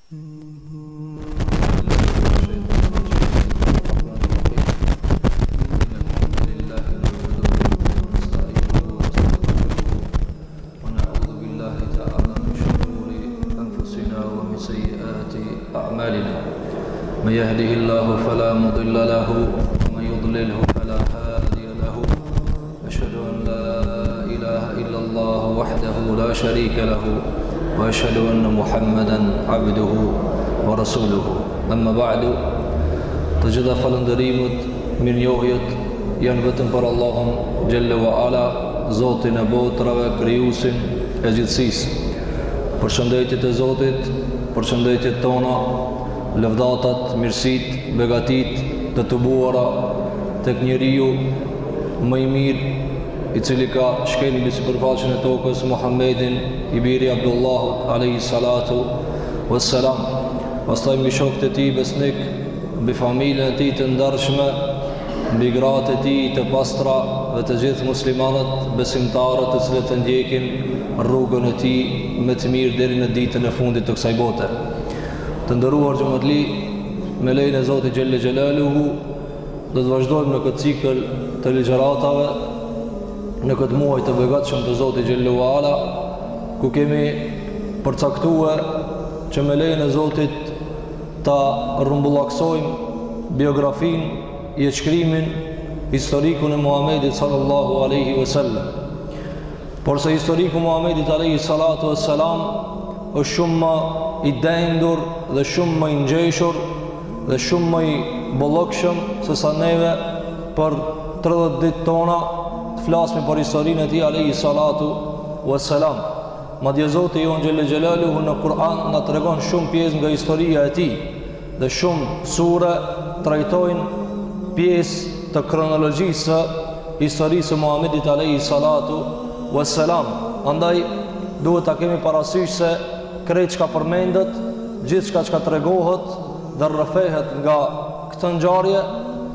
من يهده الله فلا مضل له ومن يضلله فلا هادي له أشهد أن لا إله إلا الله وحده لا شريك له وأشهد أن محمدا عبده ورسوله أما بعد të gjitha falëndërimët, mirënjohjet janë vetëm për Allahun Gjelle wa Ala, Zotin e botrave, krijuesin e gjithësisë. Përshëndetjet e Zotit, përshëndetjet tona, lëvdatat, mirësit, begatit të të buara tek njeriu më i mirë, i cili ka shkelur mbi sipërfaqen e tokës, Muhammedin, i biri Abdullahut alayhi salatu wassalam. Pastaj mbi shokët e tij besnik, mbi familjen e tij të ndarshme, mbi gratë e tij të pastra dhe të gjithë muslimanët besimtarët të cilët e ndjekin rrugën e tij me të mirë deri në ditën e fundit të kësaj bote. Të ndëruar xhamatli, me lejen e Zotit Gjelle Xhelaluhu, do të vazhdojmë në këtë cikël të ligjëratave në këtë muaj të begatshëm të Zotit Gjelle wa Ala, ku kemi përcaktuar që me lejen e Zotit ta rrumbullaksojmë biografinë, jetëshkrimin, historikun e Muhamedit sallallahu alaihi wasallam. Por se historiku Muhamedit alaihi salatu wassalam është shumë më i dendur dhe shumë më i ngjeshur dhe shumë më i bollokshëm se sa neve për 30 ditë tona të flasim për historinë e tij alayhi salatu wassalam. Madje Zoti jon Gjelle Xhelaluhu në Kur'an na tregon shumë pjesë nga historia e tij dhe shumë sure trajtojnë pjesë të kronologjisë së historisë së Muhamedit alayhi salatu wassalam. Andaj duhet ta kemi parasysh se krejt çka përmendet, gjithçka çka tregohet dhe rrëfehet nga këtë ngjarje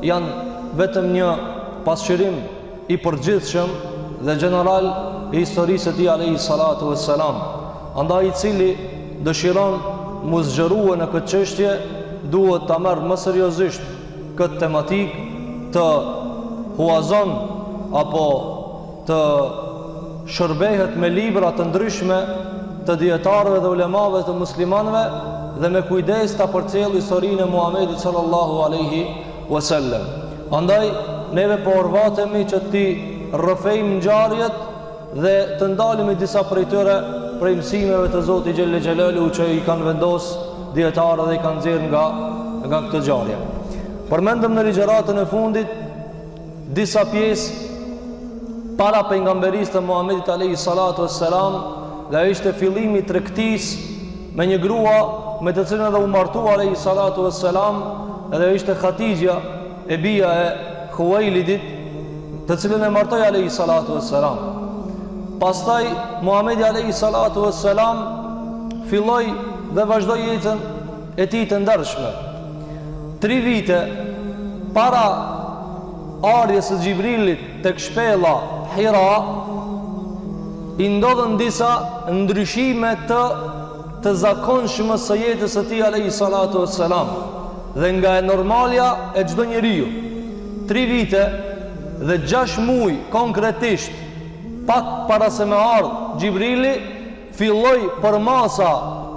janë vetëm një pasqyrim i përgjithshëm dhe general i historisë së tij alayhi salatu wassalam. Andaj i cili dëshiron mu zgjerue në këtë çështje duhet ta marrë më seriozisht këtë tematik, të huazon apo të shërbehet me libra të ndryshme të dietarëve dhe ulemave të muslimanëve dhe me kujdes ta përcjell historinë e Muhamedit sallallahu alaihi wasallam. Andaj neve po orvatemi që ti rrëfejmë ngjarjet dhe të ndalemi disa prej tyre prej mësimeve të Zotit Gjelle Xhelaluhu që i kanë vendos dietarët dhe i kanë nxjerrë nga këtë ngjarje. Përmendëm në ligjëratën e fundit disa pjesë para pejgamberisë të Muhamedit alayhi salatu wassalam, dhe ishte fillimi i tregtisë me një grua me të cilën edhe u martua alayhi salatu wassalam, edhe ishte Khatijja, e bija e Khuwailidit, të cilën e martoi alayhi salatu wassalam. Pastaj Muhamedi alayhi salatu wassalam filloi dhe vazhdoi jetën e tij të ndershme. 3 vite para ardhjes së Xhibrilit tek shpella Hira, i ndodhen disa ndryshime të zakonshme së jetës së tij alayhi salatu wassalam dhe nga e normalja e çdo njeriu. 3 vite dhe 6 muaj konkretisht pak para se me ardh Xhibrili, filloi përmasa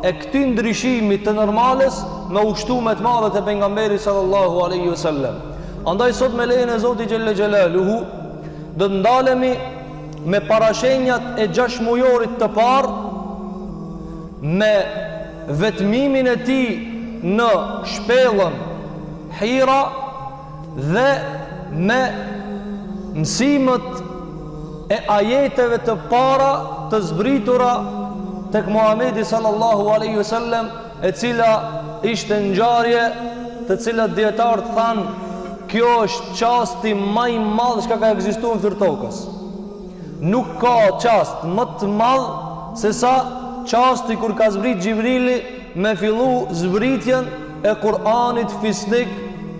e këtij ndryshimi të normales me ushtumet madhe të pejgamberit sallallahu alaihi wasallam. Andaj sot me lejen e Zotit Gjelle Xhelaluhu do të ndalemi me parashenjat e 6 mujorit të parë, me vetmimin e tij në shpellën Hira dhe me mësimet e ajeteve të para të zbritura tek Muhamedi sallallahu alaihi wasallam, e cila ishte ngjarje të cilat dietarët thanë kjo është çasti më i madh që ka ekzistuar në fytyrë tokës. Nuk ka çast më të madh se sa çasti kur ka zbrit Xhibrili me fillu zbritjen e Kur'anit fisnik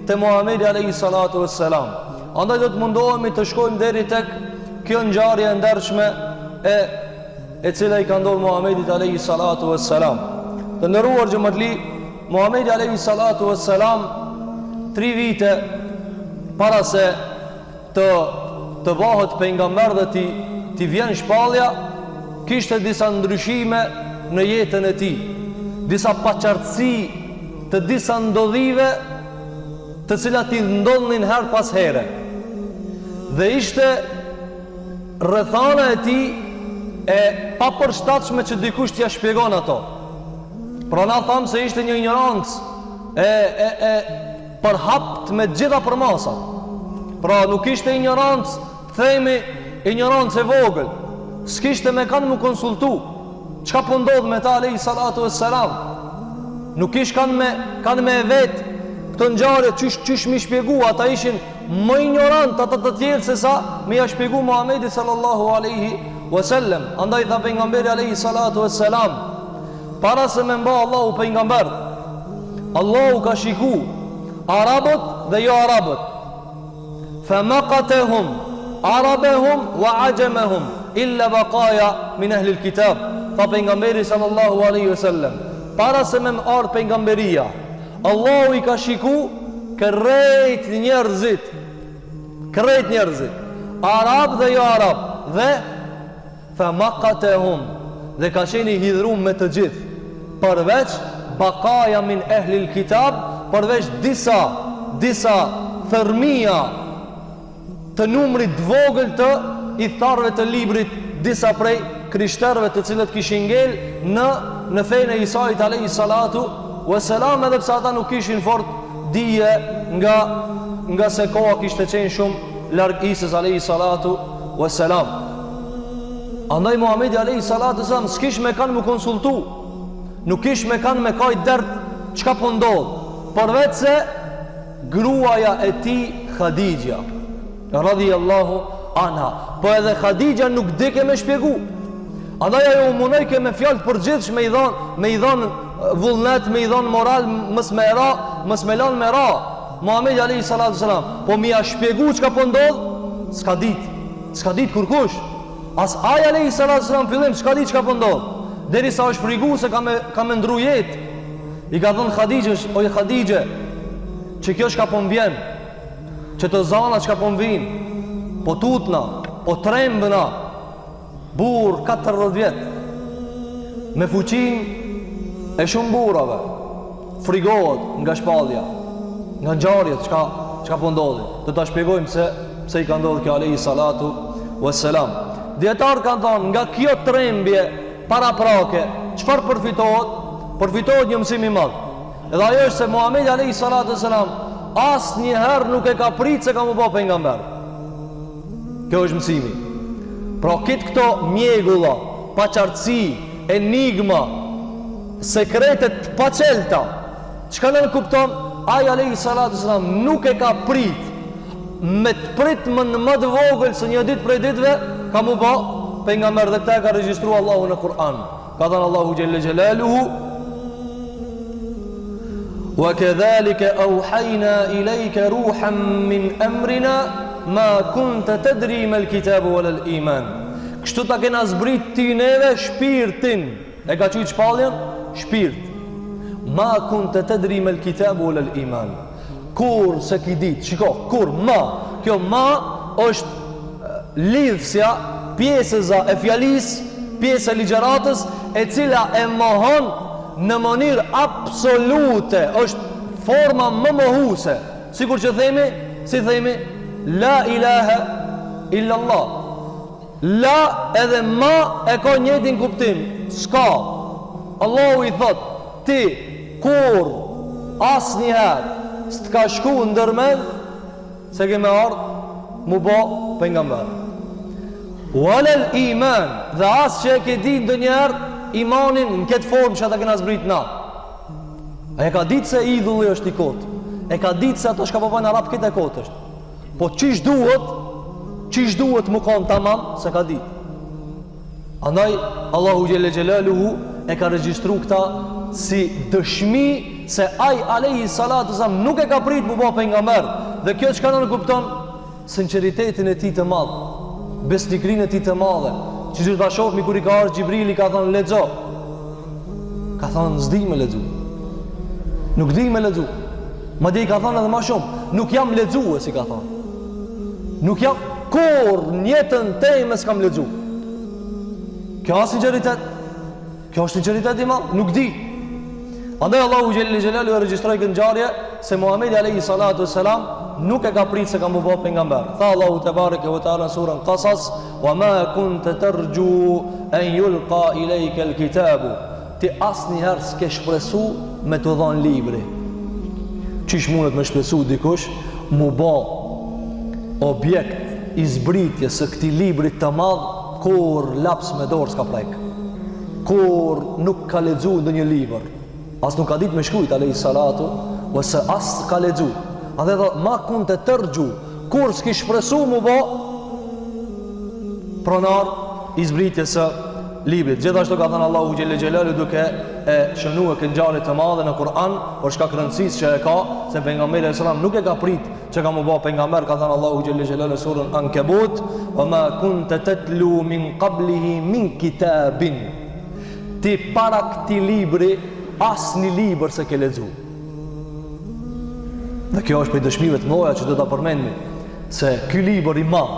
te Muhamedi alayhi salatu wassalam. Andaj do të mundohemi të shkojmë deri tek kjo ngjarje e ndershme e cila i ka ndodhur Muhamedit alayhi salatu wassalam. Të nderuar xhamatli, Muhamedi alayhi salatu wassalam 3 vite para se të bëhet pejgamber dhe ti vjen shpallja, kishte disa ndryshime në jetën e tij, disa paqartësi të disa ndodhive të cilat i ndodhin her pas here. Dhe ishte rrethana e tij e papërshtatshme që dikush t'ia shpjegon ato. Pra na thamë se ishte një ignorancë e përhapt me gjitha përmasat. Pra nuk ishte ignorancë, themi ignorancë e vogël. S'kishte me kanë mu konsultu çka po ndodh me ta alayhi salatu wassalam. Nuk ish kanë me vet këtë ngjarje çysh mi shpjegu, ata ishin më ignorant ata të tjerë se sa me ja shpjegu Muhamedi sallallahu alaihi wasallam. Andaj tha pejgamberi alayhi salatu wassalam, para se me mba Allahu pejgamber, Allahu ka shiku arabët dhe jo arabët. Famaqatahum arabahum wa ajamahum illa baqaya min ahli alkitab. Tha pejgamberi sallallahu alaihi wasallam, para se me ardh pejgamberia, Allahu I ka shiku krejt njerëzit, arab dhe jo arab, dhe famaqatahum, dhe ka qeni hidhrum me të gjithë, përveç baqaya min ahli alkitab, përveç disa thërmia të numrit vogël të i tharve të librit, disa prej krishterëve të cilët kishin ngel në fenë e Isait alayhi salatu wassalam, edhe pse ata nuk kishin fort dije nga se koha kishte qenë shumë larg Isës alayhi salatu wassalam. Andaj Muhamedi alayhi salatu wassalam s'kish me kanë më konsultu, nuk kish me kanë me kaj dert çka po ndodh, përveç se gruaja e tij Khadija radhiyallahu anha. Po edhe Khadija nuk dike me shpjegu. Andaj ajo munoj ke me fjalë përgjithshme me i dhon vullnet, me i dhon moral, mos me lan me ra. Muhamedi alayhi salatu wasalam, po mi a shpjegu çka po ndodh, s'ka dit kurkush. As ai alayhi salatu wasalam fillim s'ka dit çka po ndodh, derisa është frigu se ka me ndru jetë. I ka thënë Khadijës, o Khadijë, që kjo çka po m'vjen, që të zana çka po m'vin, po tutna, po trembëna, burr 40 vjet, me fuqin e shumë burrave, frigohet nga shpallja, nga ngjarjet çka po ndodhi. Do ta shpjegojmë pse I ka ndodhur kjo alayhi salatu wassalam. Dietar kanë thonë, nga kjo trembje paraprake, çfarë përfitohet? Përfitohet një mësim I madh. Edhe ajo është se Muhamedi alayhi salatu wassalam asnjëherë nuk e ka prit se ka më bë pejgamber. Kjo është mësimi. Pra këto mjegulla, paqartësi, enigma, sekretet paqelta, çka nën kupton, ai alayhi salatu wassalam nuk e ka prit me të prit më të vogël se një ditë prej ditëve ka më bë pejgamber, dhe këta ka regjistruar Allahu në Kur'an. Ka thënë Allahu xhelle xhelaluhu, wa kadhalika awhayna ilayka ruhan min amrina ma kunta tadri mal kitabu wala al iman. Kështu ta kena zbrit ti neve shpirtin. E ka thënë shpalljen shpirt. Ma kunta tadri mal kitabu wala al iman. Kur se ki dit, shiko, kur ma, kjo ma është lidhësja, pjesëza e fjalis, pjesë e ligjeratës, e cila e mohon në mënyrë absolute, është forma më mohuse. Sikur që themi, la ilaha illallah. La edhe ma e ka njëtin kuptim, s'ka. Allahu I thot, ti, kur, as njëherë, s'të ka shku ndërmen, se keme ardhë, mu bo pejgamber. Walel iman, dhe as që e ke di ndë njerë imanin në këtë formë që ata kena zbrit na. E ka ditë se idhulli është I kotë, e ka ditë se ato shka popojnë arab këtë e kotë është. Po qish duhet mu kanë tamam, se ka ditë. Andaj Allahu xhelle xhelaluhu e ka regjistru këta si dëshmi se ai alayhi salatu wasallam nuk e ka prit mu bo pejgamber. Dhe kjo çka në kupton sinqeritetin e tij të madh, besnikrinë e tij të madhe, që ta shohmi kur I ka ardhur Xhibrili ka thënë lexo. Ka thonë s'di me lexu. Nuk di me lexu. Madje ka thonë edhe më shumë, nuk jam lexues, si ka thonë. Nuk jam kur njetën time s'kam lexu. Kjo është sinqeritet. Kjo është sinqeritet i madh, nuk di. Andaj Allahu xhelle xhelalu e regjistroi këtë ngjarje se Muhamedi alayhi salatu wassalam nuk e ka prit se ka më bë pejgamber. Tha Allahu te bareke ve taala surën Qasas, "Wa ma kunta tarju an yulqa ilayka al-kitab." Ti asnjëherë s'ke shpresu me të dhënë libri. Qish mundet me shpresu dikush mu bë objekt i zbritjes së këtij libri të madh kur laps me dorë s'ka prek. Kur nuk ka lexuar ndonjë libër. As nuk ka ditë me shkruajt alayhi salatu ose as ka lexuar. A dhe dhe ma kun të tërgju kur s'ki shpresu mu bo pronar i zbritjes së librit. Gjithashtu ka thënë Allahu xhelle xhelalu duke e shënuar këngjarit të madhe në Kur'an por shkak rëndësisë që e ka se pejgamberi sallallahu nuk e ka prit që ka mu bo pejgamber. Ka thënë Allahu xhelle xhelalu surën Ankabut, "Wa ma kunta tatlu min qablihi min kitabin." Ti para këtij libri asnjë libër se ke lexuar. Dhe kjo është për dëshmive të mëdha që do ta përmendim se ky libër i madh,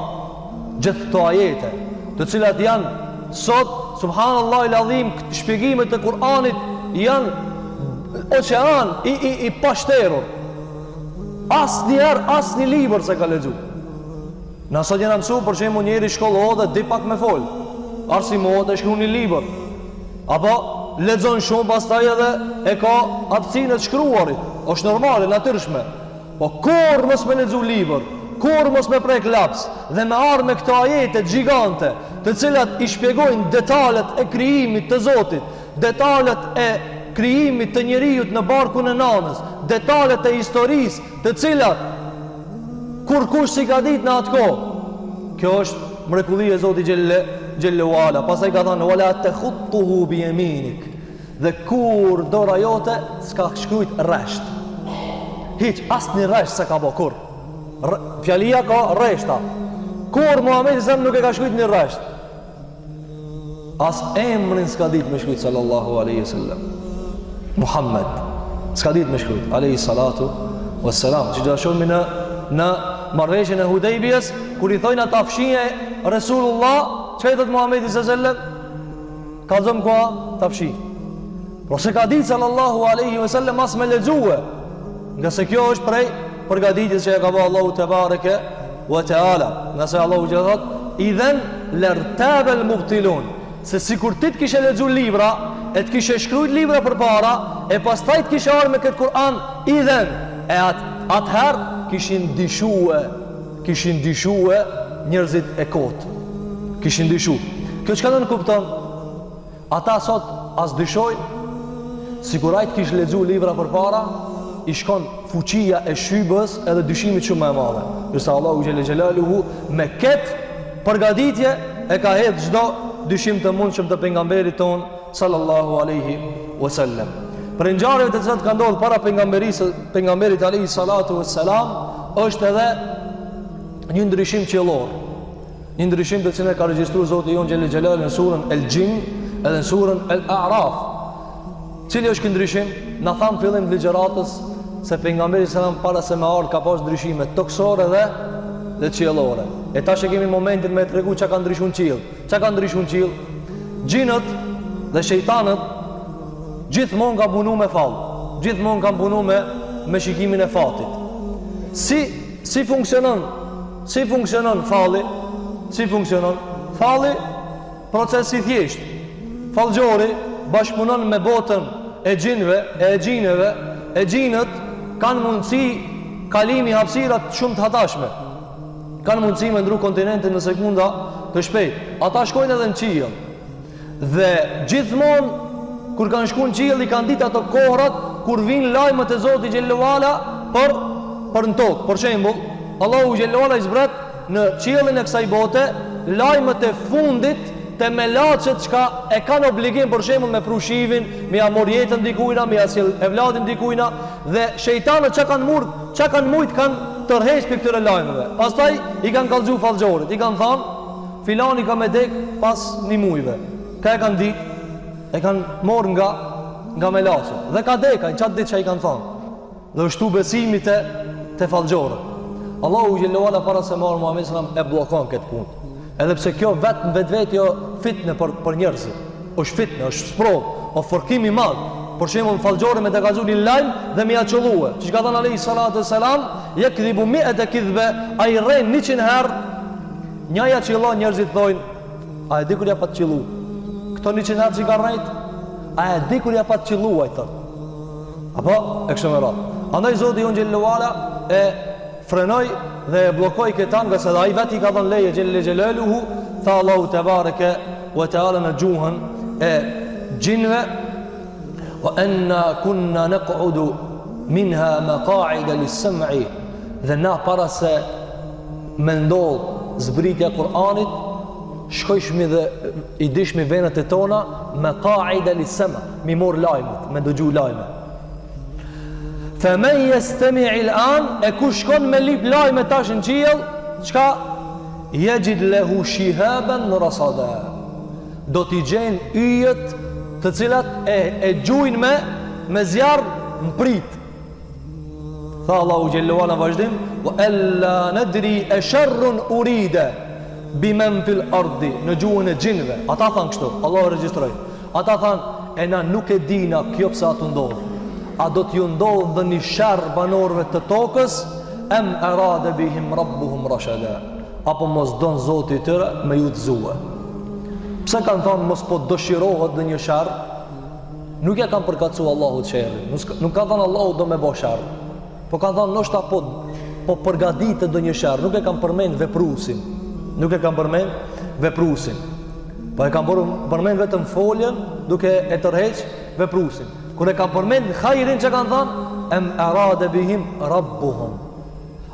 gjithë këto ajete, të cilat janë sot subhanallahu el-azim, shpjegimet e Kur'anit janë oqean i pashterur. Asnjë libër se ka lexuar. Na sot jena mësuar për shembull njëri shkollë dhe di pak me fol. Arsimohet e shkruan një libër. Apo lexon shumë pastaj edhe e ka aftësinë të shkruarit. Është normale, natyrshme. Po kur mos me lexu libër, kur mos me prek laps dhe me ardh me këto ajete gjigante, të cilat i shpjegojnë detalet e krijimit të Zotit, detalet e krijimit të njerëzit në barkun e nanës, detalet e historisë, të cilat kur kush si ka ditë në atë kohë. Kjo është mrekullia e Zotit xhelle wala. Pastaj ka thënë wala takhuttuhu bi yaminik. Dhe kur dora jote s'ka shkruajt rresht. Hiç asnjë rresht s'ka bë kur. Fjalia ka rreshta. Kur Muhamedi sa nuk e ka shkruajt në rresht. As emrin s'ka ditë me shkruajt sallallahu alaihi wasallam. Muhammed s'ka ditë me shkruajt alaihi salatu wassalam. Që do shohim në marrëveshjen e Hudejbiyes kur i thonë ata fshije Resulullah, çka i thot Muhamedi sallallahu alaihi wasallam? Ka zëm ku tafshi. Por se ka ditë sallallahu alaihi wasallam as me lexue. Nga se kjo është prej përgatitjes që e ka bërë Allahu te bareke wa taala. Nga se Allahu gjithat idhen lartaba al-mubtilun. Se sikur ti të kishe lexuar libra, e të kishe shkruajt libra përpara, e pastaj të kishe ardhur me këtë Kur'an, idhen e atëherë kishin dyshue njerëzit e kot. Kishin dyshu. Kjo çka do të kupton? Ata sot as dyshojnë, sigurajt kish lexuar libra përpara, i shkon fuqia e shybës edhe dyshimit shumë më e madhe. Përsa Allahu xhelle xhelaluhu me këtë përgatitje e ka hedh çdo dyshim të mundshëm të pejgamberit ton sallallahu alaihi wasallam. Për ngjarjet të cilat kanë ndodhur para pejgamberit alaihi salatu wassalam është edhe një ndryshim qiellor. Një ndryshim të cilën e ka regjistruar Zoti jon xhelle xhelalu në surën El-Jin edhe në surën El-A'raf. Cili është ky ndryshim? Na tham fillim të ligjëratës se pejgamberi sallallahu alaihi wasallam para se me ardh ka pas ndryshime toksore dhe qiellore. E tash e kemi momentin me tregu çka ka ndryshuar në qiell. Çka ka ndryshuar në qiell? Xhinët dhe shejtanët gjithmonë kanë punuar me fall. Gjithmonë kanë punuar me shikimin e fatit. Si funksionon? Si funksionon falli? Si funksionon? Falli proces i thjesht. Fallxhori bashkëpunon me botën e xhinëve, e xhinëve, e xhinët kanë mundësi kalimi hapësirat shumë të hatashme. Kanë mundësi me ndru kontinentin në sekunda të shpejt. Ata shkojnë edhe në qiell. Dhe gjithmonë kur kanë shkuar në qiell i kanë ditë ato kohrat kur vijnë lajmet e Zotit xhallahu ala për në tokë. Për shembull, Allahu xhallahu ala i zbret në qiellin e kësaj bote lajmet e fundit të melaçet çka e kanë obligim për shembull me prushivin, me amor jetën dikujna, me asjell evladin dikujna dhe shejtanët çka kanë mujt kanë tërheq për këtyre lajmeve. Pastaj i kanë kallxu fallxhorit, i kanë thënë filani ka me dek pas një mujve. Ka e kanë ditë, e kanë marrë nga nga melasë. Dhe ka deka, në qatë ditë që i kanë thonë. Dhe është besimi të falgjore. Allahu Gjelluala para se marë Muhammed sallam e blokon këtë punë. Edhe pse kjo vetë në vetë jo fitne për njerëzit. është fitne, është sprov, o forkim i madh. Por shembull falgjore me të kazulin lajm dhe me ia çollue. Çi ka thënë alayhi salatu selam, yakdhibu mi'ata kidhba, ai rren 100 herë. Njaja çillon njerëzit thonë, a e di kur ja pat çillu? Këto 100 herë që ka rrejt, a e di kur ja pat çilluaj thot. Apo e kështu me radhë. Andaj Zoti on xhelluala e frenoi dhe e bllokoi këta nga se ai vetë i ka dhënë leje xhelle xhelaluhu, tha Allahu te bareke wa taala në gjuhën e gjinve, wa anna kunna naq'udu minha maqa'ida lis-sam'i, dhe na para se me ndodh zbritja e Kur'anit shkojshmi dhe i dishmi venët e tona maqa'ida lis-sam', mi mor lajmet, me dëgju lajme. Fa men yastami' al-an, e kush shkon me lip lajme tash në qiell, çka yajid lahu shihaban rasada, do t'i gjen yjet të cilat e gjujnë me zjarr mprit. Tha Allahu xhallahu ala vazhdim, wa alla nadri asharrun urida biman fil ardi, në gjuhën e xhinëve. Ata than kështu, Allahu regjistroi. Ata than, e na nuk e dina kjo pse ato ndodh. A do t'ju ndodh dhe një sharr banorëve të tokës, em arada bihim rabbuhum rashada, apo mos don Zoti i tyre me ju të zue. Pse kanë thonë mos po dëshirohet dhe një sharr? Nuk ja kanë përkatsu Allahu sharrin. Nuk ka thënë Allahu do me bë sharr. Po kanë thënë ndoshta po përgatitet do një sharr. Nuk e kanë përmend veprusin. Nuk e kanë përmend veprusin. Po e kanë përmend vetëm foljen duke e tërheq veprusin. Kur e kanë përmend hajrin që kanë thënë em arada bihim rabbuhum,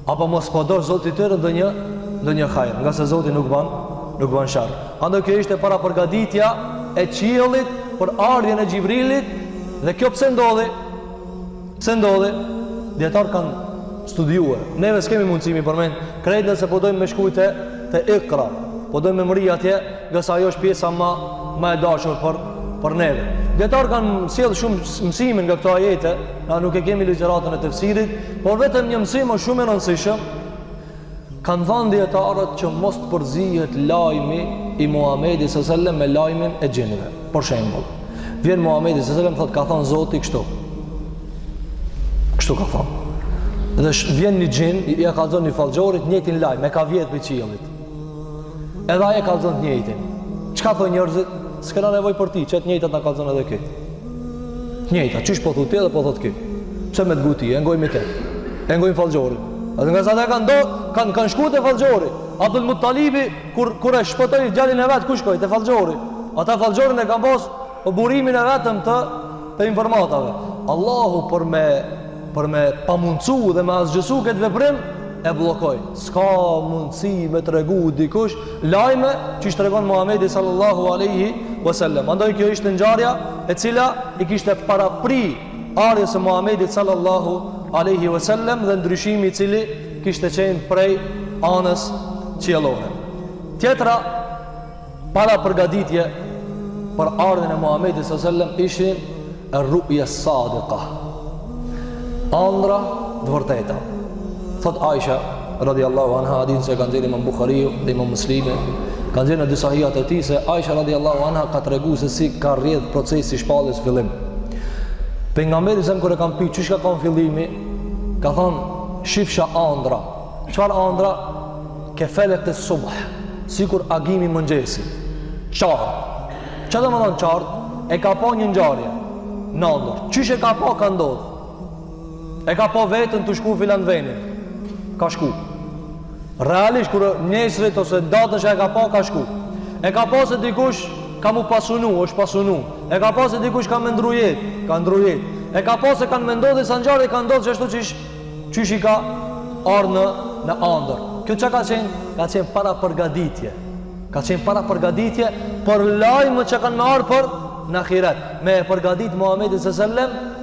apo mos po do Zoti i tyre do një hajr, nga se Zoti nuk ban sharr. Andaj kjo ishte para përgatitja e qiellit për ardhjen e Xhibrilit. Dhe kjo pse ndodhi? Pse ndodhi? Dietar kanë studiuar. Neve s'kemi mundësi mi përmend krejtë se po dojmë me shkujtë te Iqra. Po dojmë me mri atje, nga sa ajo është pjesa më e dashur për neve. Dietar kanë sjell shumë mësime nga këto ajete, na nuk e kemi ligjëratën e tefsirit, por vetëm një mësim është shumë i rëndësishëm. Kanë thënë dietarët që mos të përzihet lajmi i Muhamedit sallallahu alaihi wasallam me lajmin e xhinëve. Për shembull, vjen Muhamedi sallallahu alaihi wasallam thotë ka thënë Zoti kështu. Kështu ka thënë. Dhe vjen një xhin, ja ka dhënë një fallxhorit të njëjtin lajm, e ka vjet për qiellit. Edhe ai e ka dhënë të njëjtin. Çka thonë njerëzit? S'ka nevojë për ti, që të njëjtat na ka dhënë edhe këtë. Të njëjta, çish po thotë edhe po thotë kë. Pse me të guti, e ngojmë këtë. E ngojmë fallxhorin. Atë nga sa ata kanë shkuar te fallxhori. Abdul Muttalibi kur e shpotoi djalin e vet, ku shkoi? Te fallxhori. Ata fallxhorin e kanë pas burimin e vetëm të informatave. Allahu për me pamundsu dhe me asgjësu këtë veprim e bllokoi. S'ka mundësi me tregu dikush lajme që tregon Muhamedi sallallahu alaihi wasallam. Andaj kjo ishte ngjarja e cila i kishte parapri ardhjes së Muhamedit sallallahu alaihi wasallam dhe ndryshimi i cili kishte qenë prej anës qiellore. Tjetra para përgatitje për ardhjen e Muhamedit sallallahu alaihi wasallam ishin ar-ru'ya as-sadiqa, ëndra të vërteta. Thot Aisha radiallahu anha, hadith se kanë dhënë Imam Buhariu dhe Imam Muslimi, kanë dhënë në disa sahihat e tij se Aisha radiallahu anha ka treguar se si ka rrjedh procesi i shpalljes fillim. Pejgamberi sa kur e kanë pyet çish ka qenë fillimi, ka thonë shifsha ëndra. Çfarë ëndra? Kefelet e subh, sikur agimi mëngjesit. Qartë. Çfarë do të thonë qartë? E ka pa një ngjarje në ëndër. Çish e ka pa ka ndodhur. E ka pa vetën të shku filan venin. Ka shku. Realisht kur nesrit ose datën që e ka pa ka shku. E ka pa se dikush ka mu pasunu, është pasunu. E ka pa se dikush ka me ndru jetë, ka ndru jetë. E ka pa se kanë me ndodhë dhe sa njarë ka ndodhë që ashtu qysh i ka arë në andër. Kjo që ka qenë? Ka qenë para përgaditje. Ka qenë para përgaditje për lajmë që kanë me arë për në akhirat. Me përgadit Muhamedi s.a.s.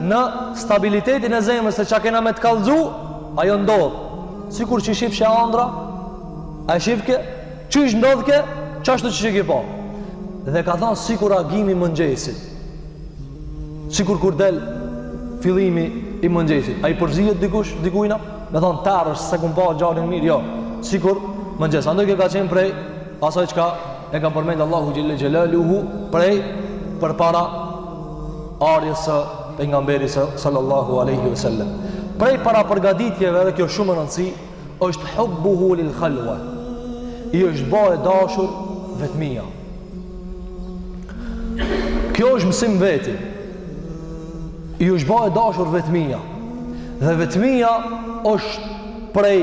në stabilitetin e zemrës se që kena me të kallëzu, ajo ndodhë. Sikur që shifë që andra, a shifë ke, që ishë ndodhë ke, që ashtu që shikë po. Dhe ka thonë sikur agimi mëngjesit. Sikur kur del fillimi i mëngjesit, ai përzihet dikujna, me thonë tarësh se kum pa gjalin mirë, jo. Sikur mëngjes, andaj që ka qenë prej asaj çka e ka përmend Allahu xhelle xhelaluhu prej përpara ardhjes së pejgamberit sallallahu alaihi wasallam. Prej para përgatitjeve, dhe kjo shumë e rëndësishme, është hubbuhu lil khalwa. I është bëhe dashur vetmia. Kjo është mësim veti. I është bëhe dashur vetmia. Dhe vetmia është prej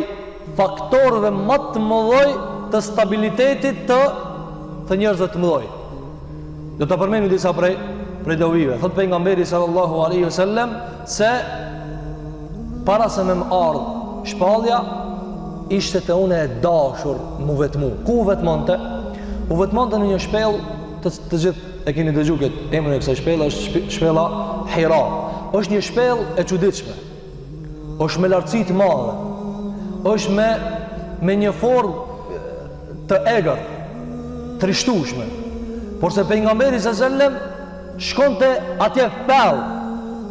faktorëve më të mëdhoj të stabilitetit të njerëzve të mëdhoj. Do të përmendim disa prej dovive. Thot pejgamberi sallallahu alaihi wasallam se para se me më ardh shpallja, ishte të une e dashur mu vetmu. Ku u vetmonte? U vetmonte në një shpellë të gjithë e keni dëgju këtë emrin e kësaj shpellë, është shpella Hira. Është një shpellë e çuditshme. Është me lartësi të madhe. Është me një formë të egër, trishtueshme. Por se pejgamberi sallallahu alajhi wasallam shkonte atje thellë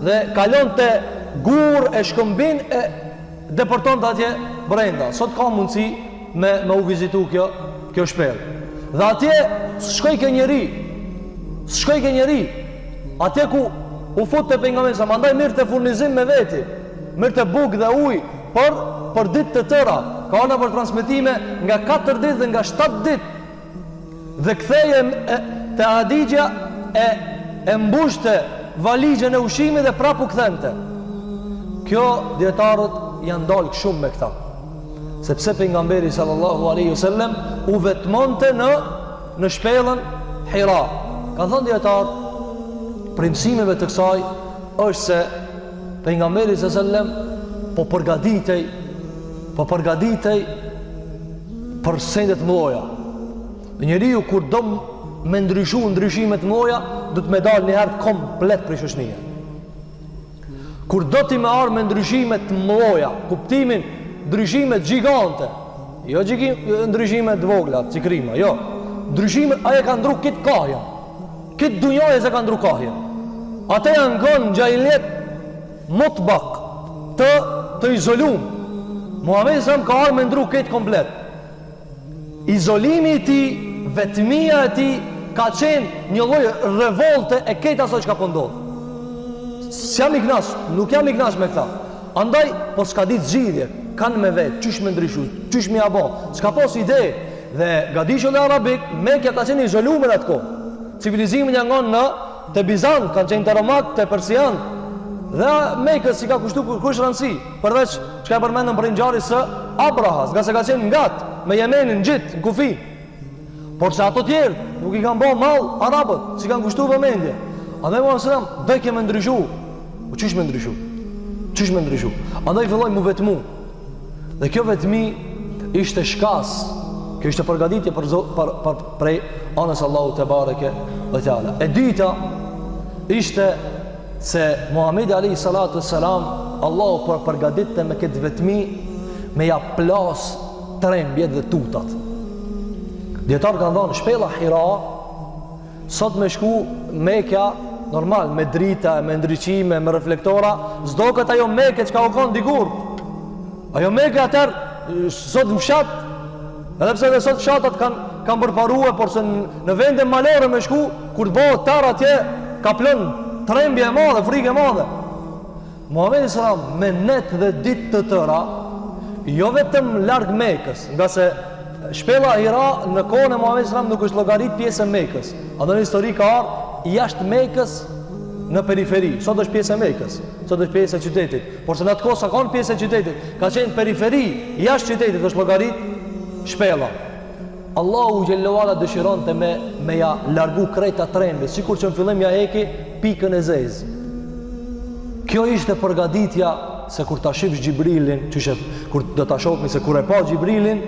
dhe kalonte gur e shkëmbin e deportonte atje brenda. Sot ka mundësi me u vizitu kjo shpellë. Dhe atje s'shkoj ke njeri. Atje ku u fut të pejgamberi sa mandaj mirë të furnizim me veti, mirë të bukë dhe ujë, për ditë të tëra. Ka ona për transmetime nga 4 ditë dhe nga 7 ditë. Dhe ktheje te Hadixha e mbushte valigjen e ushqimit dhe prapu kthente. Kjo dietarët janë dalë shumë me këta. Sepse pejgamberi sallallahu alaihi wasallam u vetmonte në shpellën Hira. Ka thënë dietarët, prej mësimeve të kësaj është se pejgamberi sallallahu alaihi wasallam po përgatitej për sendet mëdha. Njeriu kur do me ndryshime të mëdha, do të më dalë një herë komplet prej shoqënie. Kur do ti me arë me ndryshime të mëdha, kuptimin ndryshime gjigante, jo ndryshime të vogla, cikrima, jo. Ndryshime, aje ka ndru kitë kahja. Kitë dunjoje se ka ndru kahja. Ate janë gënë gjajlet mutbak të izolum. Muhamedi sëmë ka arë me ndru kitë komplet. Izolimi ti, vetmia e ti, ka qenë një lloj revolte e ketë aso që ka pëndodhë. S'jam i knash, nuk jam i knash me këta. Andaj, po s'ka ditë zgjidhje, kanë me vetë, qysh me ndryshu, qysh me abo, s'ka pos ide. Dhe gadishën e arabik, Mekja ka qenë izolume në atë kohë. Civilizimin janë ngonë të Bizant, kanë qenë të Romak, të Persian. Dhe Mekës si ka kushtu kush rëndësi, përveç që ka përmendën për ngjarjen së Abrahas, nga se ka qenë ngat me Yemenin gjithë, në Kufi. Por se ato tjerë nuk i kanë bërë mall arabët, si kanë kushtu vëmendje. Andaj Muhamedi sallam do të kemë ndryshu. Po çish më ndryshu? Çish më ndryshu? Andaj filloi mu vetmu. Dhe kjo vetmi ishte shkas. Kjo ishte përgatitje për prej anës Allahu te bareke ve teala. E dyta ishte se Muhamedi alayhi salatu wassalam Allahu përgatitte me këtë vetmi me ja plas trembjet dhe tutat. Dietar kanë dhënë shpella Hira sot me shku Mekja normal, me drita, me ndryqime, me reflektora, s'do këtë ajo Mekja që ka u konë dikur. Ajo Mekja atër sot në fshat, edhe pse dhe sot fshatat kanë përparue, por se në vende malore me shku, kur të bëhë tarë atje, ka plën trembje e madhe, frike e madhe. Muhamedi sallam me net dhe ditë të tëra, jo vetëm larg Mekës, nga se shpella Hira në kohën e Muhamedit sallam nuk është llogarit pjesë e Mekës. Atë në histori ka ardhur jashtë Mekës në periferi. Sot është pjesë e Mekës, sot është pjesë e qytetit. Por se në atë kohë sa kanë pjesë e qytetit, ka qenë periferi jashtë qytetit, është llogarit shpella. Allahu xhallahu ala dëshironte me ja largu krejta trembje, sikur që në fillim ja heki pikën e zezë. Kjo ishte përgatitja se kur ta shifsh Xhibrilin, kur do ta shohmi se kur e pa Xhibrilin,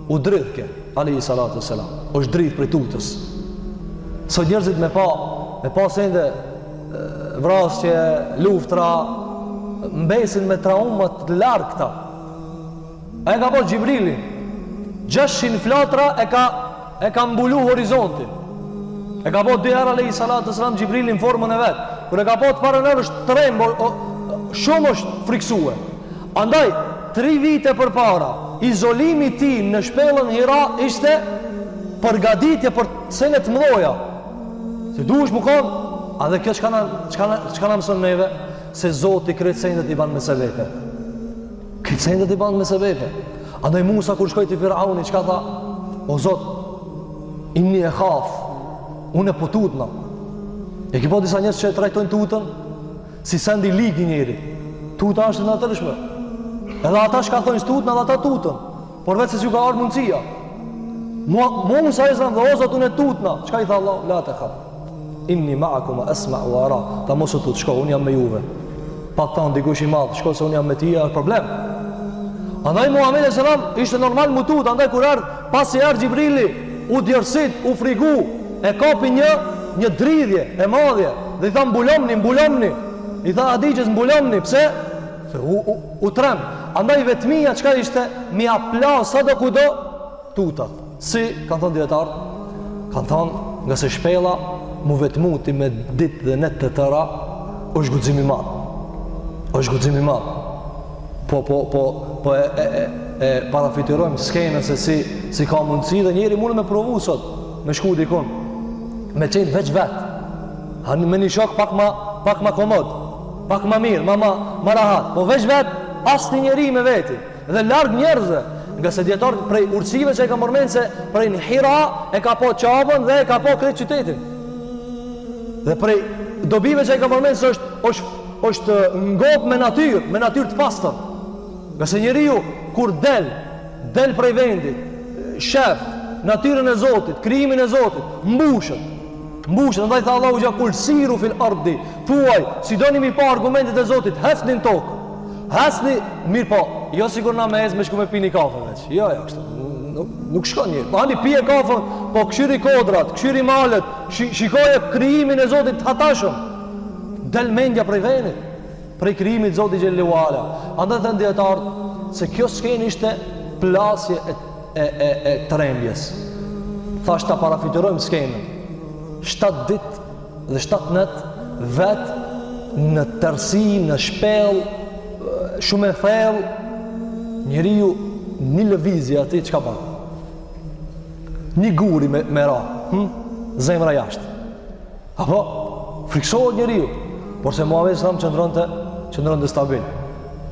u dridhke, alayhi salatu wassalam. Është dridh prej tutës. Sot njerëzit me pa sende vrasje, luftra, mbesin me traumat të largëta. Ai ka pas Xhibrilin. 600 flatra e ka mbulu horizontin. E ka po dy herë alayhi salatu wassalam Xhibrilin formën e vet. kur e ka pa të parën është tremb, shumë është friksue. Andaj 3 vite përpara, izolimi i tij në shpellën Hira ishte përgatitje për sene të mëdha. Se duhesh më kon, a dhe kjo çka na mëson neve se Zoti krejt sendet i ban me sebebe. Krejt sendet i ban me sebebe. Andaj Musa kur shkoi te Firauni, çka tha? O Zot, inni e khaf, unë po tutna. E ki po disa njerëz që trajtojnë tutën si sendi ligi njëri. Tuta është natyrshme. Edhe ata shka thonë tutën, edhe ata tutën. Por vetë se s'ju ka ardhur mundësia. Musa i thanë, o Zot, unë e tutna. Çka i tha Allah? La te khaf. Inni ma'akum asma'u wa ara. Ta mos u tut, shko, unë jam me juve. Pa thonë dikush i madh, shko se unë jam me ti, është problem. Andaj Muhamedi sallallahu alaihi wasallam ishte normal mutut, andaj kur pasi ardhi Xhibrili, u djersit, u frigu, e kapi një dridhje e madhe dhe i tha mbulomni. I tha Hadijës mbulomni, pse? Se u trem. Andaj vetmia çka ishte? Mi apla sado kudo tutat. Si kanë thënë dietar? Kanë thënë nga se shpella mu vetmuti me ditë dhe net të tëra është guxim i madh. Është guxim i madh. Po e parafitirojmë skenën se si ka mundësi dhe njeri mund me provu sot me shku dikun me qenë veç vetë me një shok pak ma komod, pak ma mirë, ma rahat, po veç vetë asë një njeri me veti dhe largë njerëzve nga se djetarë prej urësive që e ka mërmenë se prej në Hira e ka po qabën dhe e ka po kretë qytetin dhe prej dobive që e ka mërmenë se është ngop me natyrë të pastër. Nga se njeriu kur del prej vendit, shef natyrën e Zotit, krijimin e Zotit, mbushet, ndaj tha Allahu gjakul siru fil ardi, thuaj, si doni mi pa argumentet e Zotit, hefnin tokë, hasni, mirë po, jo sigur na me me shku me pini kafe veç, jo, nuk shkon njërë, po hani pije kafe, po këshyri kodrat, këshyri malet, shikoje krijimin e Zotit të hatashëm, del mendja prej vendit, prej krijimit Zotit xhallahu ala. Andaj thënë dietarët se kjo skenë ishte plasje e trembjes. Thash ta parafiturojmë skenën. 7 ditë dhe 7 natë vetë në tërsi, në shpellë, shumë e thellë, njeriu një lëvizje aty çka bën? Një guri me ra, zemra jashtë. Apo friksohet njeriu, por se Muhamedi sallallahu alaihi qëndronte stabil,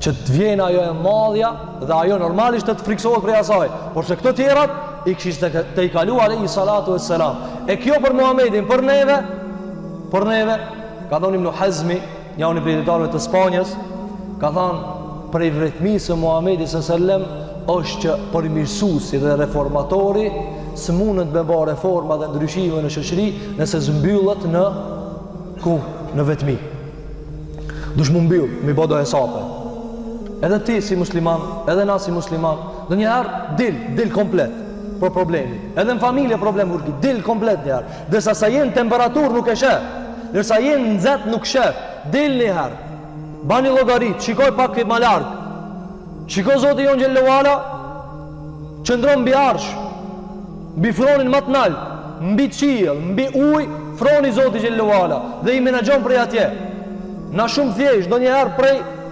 që të vjen ajo e madhja dhe ajo normalisht të friksohet prej asaj, por se këto tjerat i kishte të i kalu alayhi salatu wassalam. E kjo për Muhamedin, për neve, ka thonë Ibn Hazmi, një prej dietarëve të Spanjës, ka thënë prej vretmisë së Muhamedit sallallahu alaihi wasallam është që përmirësuesi dhe reformatori së mundet me bërë reforma dhe ndryshime në shoqëri nëse zmbyllet në vetmi. Dush më mbyll, mi bodo hesape. Edhe ti si musliman, edhe na si musliman, dhe njëherë dil komplet për problemi. Edhe në familje problem urki, dil komplet njëherë. Dërsa sa jenë temperatur nuk e shef, dërsa jenë nëzet nuk shef, dil njëherë. Bani logarit, shikoj pak ma largë. Shikoj Zotë Jon xhallahu ala, qëndron mbi arsh, mbi fronin më të nalt, mbi qiell, mbi ujë, froni Zotë xhallahu ala dhe i menaxhon prej atje. Na shumë thjesht, do njëherë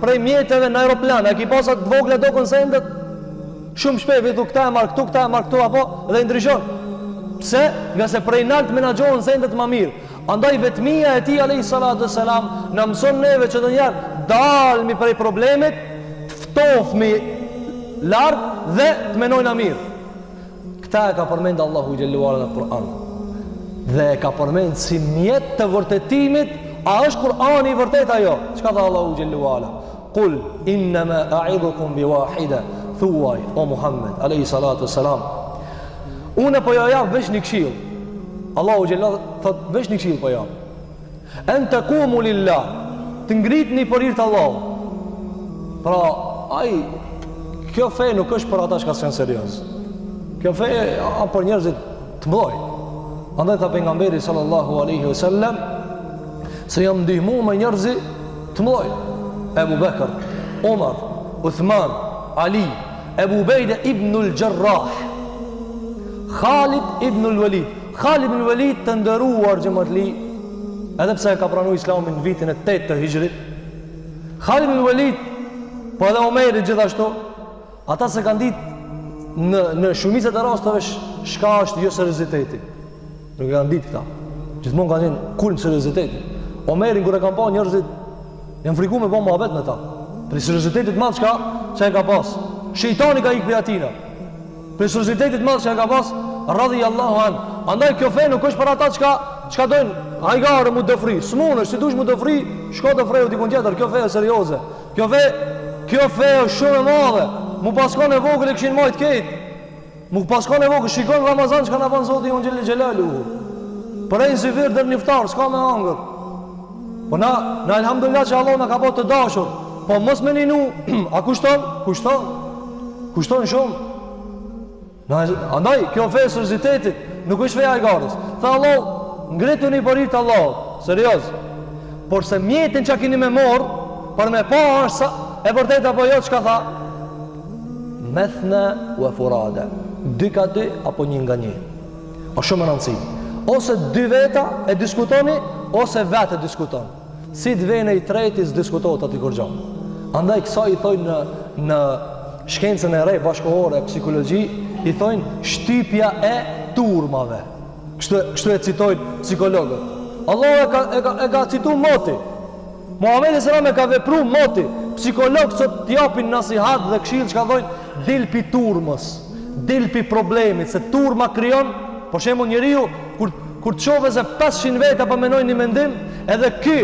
prej mjetëve në aeroplan, e ki pasat të vogla do konsendet, shumë shpejt, vitu këta e marrë këtu, apo, dhe i ndryshon. Pse? Nga se prej nalt menaxhohen sendet më mirë. Andaj vetmia e tij alayhi salatu wassalam na mëson neve që do njëherë dalmi prej problemit, të ftofmi larg dhe të menojna mirë. Këta e ka përmend Allahu xhallahu ala në Kur'an. Dhe e ka përmend si mjet të vërtetimit. A është Kur'ani i vërtet ajo? Çka tha Allahu xhallahu ala? Qul innama a'idhukum bi wahida, thuaj o Muhammed alayhi salatu wassalam. Unë po ja vesh një këshill. Allahu xhallahu thot vesh një këshill po ja. An taqumu lillah, të ngritni për hir të Allahut. Pra, kjo fe nuk është për ata që janë serioz. Kjo fe është për njerëzit të mëdhoj. Andaj tha pejgamberi sallallahu alaihi wasallam se jam ndihmu me njerëzi të mëdhoj. Ebu Bekër, Omar, Uthman, Ali, Ebu Bejde ibnul Gjerrah, Khalid ibnul Walid. Khalid ibnul Walid të ndëruar gjëmatli edhe pse e ka pranuar Islamin në vitin e 8 të Hijrit. Khalid ibn Walid, po edhe Omeri gjithashtu, ata se kanë ditë në shumicën e rasteve shka është jo serioziteti. Nuk e kanë ditë këta. Gjithmonë kanë qenë kulm serioziteti. Omerin kur e kanë pa njerëzit janë frikuar me bë mohabet me ta. Për seriozitetit madh çka e ka pas. Shejtani ka ikë atina. Për seriozitetit madh që e ka pas radhiyallahu an. Andaj kjo fe nuk është për ata çka doin hajgarë mu dëfri. S'munësh, si dush mu dëfri, shko të freju dikun tjetër. Kjo fe është serioze. Kjo fe është shumë e madhe. Mu paskon e vogël e kishin majt këtë. Mu paskon e vogël, shikon Ramazan çka na bën Zoti i Onjël Xhelalu. Për ai si vir dër iftar, s'ka me hangër. Po na alhamdulillah që Allah na ka bërë të dashur. Po mos me ninu, a kushton? Kushton shumë. Andaj, kjo fe e seriozitetit nuk është feja e garës. Tha Allah, ngrituni për hir të Allahut, serioz. Por se mjetin që keni me morë, për me pa është e vërtet apo jo, çka tha? Methna wa furada. 2 ka 2 apo 1 nga 1. O shumë në rëndësi. Ose 2 veta e diskutoni, ose vetë e diskuton. Si të vene i treti s'diskutohet ati kur gjo. Andaj kësa i thojnë në shkencën e rej bashkohore e psikologji, i thojnë shtypja e turmave. Kështu e citojnë psikologët. Allah e ka citu moti. Muhamedi s.a.s. e ka vepru moti. Psikologët sot t'japin nasihat dhe këshill që ka thojnë dil pi turmës, dil pi problemit, se turma kryon, për shembull njeriu kur të shove se 500 veta pa menojnë një mendim, edhe ky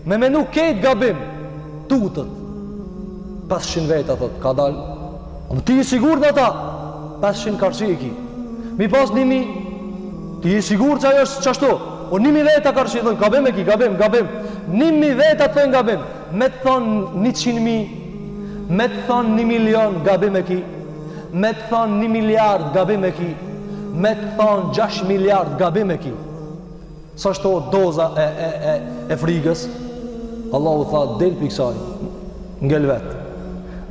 me menu ketë gabim, tutët. 500 veta, thot, ka dalë. Om ti i sigur në ta, 500 karshi i ki. Mi pas 1000, ti i sigur që ajo është qashtu. O 1000 veta karshi, thot, gabim e ki, gabim. 1000 veta të thënë gabim. Me të thonë 100.000, me të thonë 1 milion, gabim e ki. Me të thonë 1 miliard, gabim e ki. Me të thonë 6 miliard, gabim e ki. Sa shto doza e frigës, Allahu tha, del për kësaj, ngel vetë.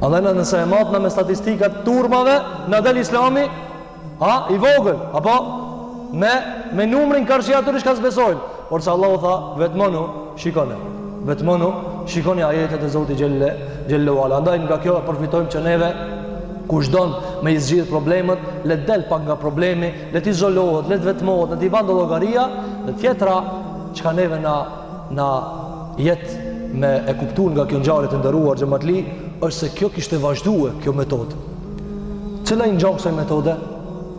Andaj nëse e matna me statistikat turmave, në del Islami, i vogël, apo me numrin karshiaturish ka s'besojnë. Por që Allahu tha, vetëmonu, shikoni ajetet e Zoti Gjelle Wala. Andaj nga kjo përfitojmë që neve, kush don me i zgjidh problemet, le del pak nga problemi, le t'izolohet, le t'vetmohet, le t'i ban llogaria, dhe tjetra çka neve na jetë me e kuptuar nga kjo ngjarje të nderuar xhamatli, është se kjo kishte vazhduar kjo metodë. Cila i ngjan kësaj metode?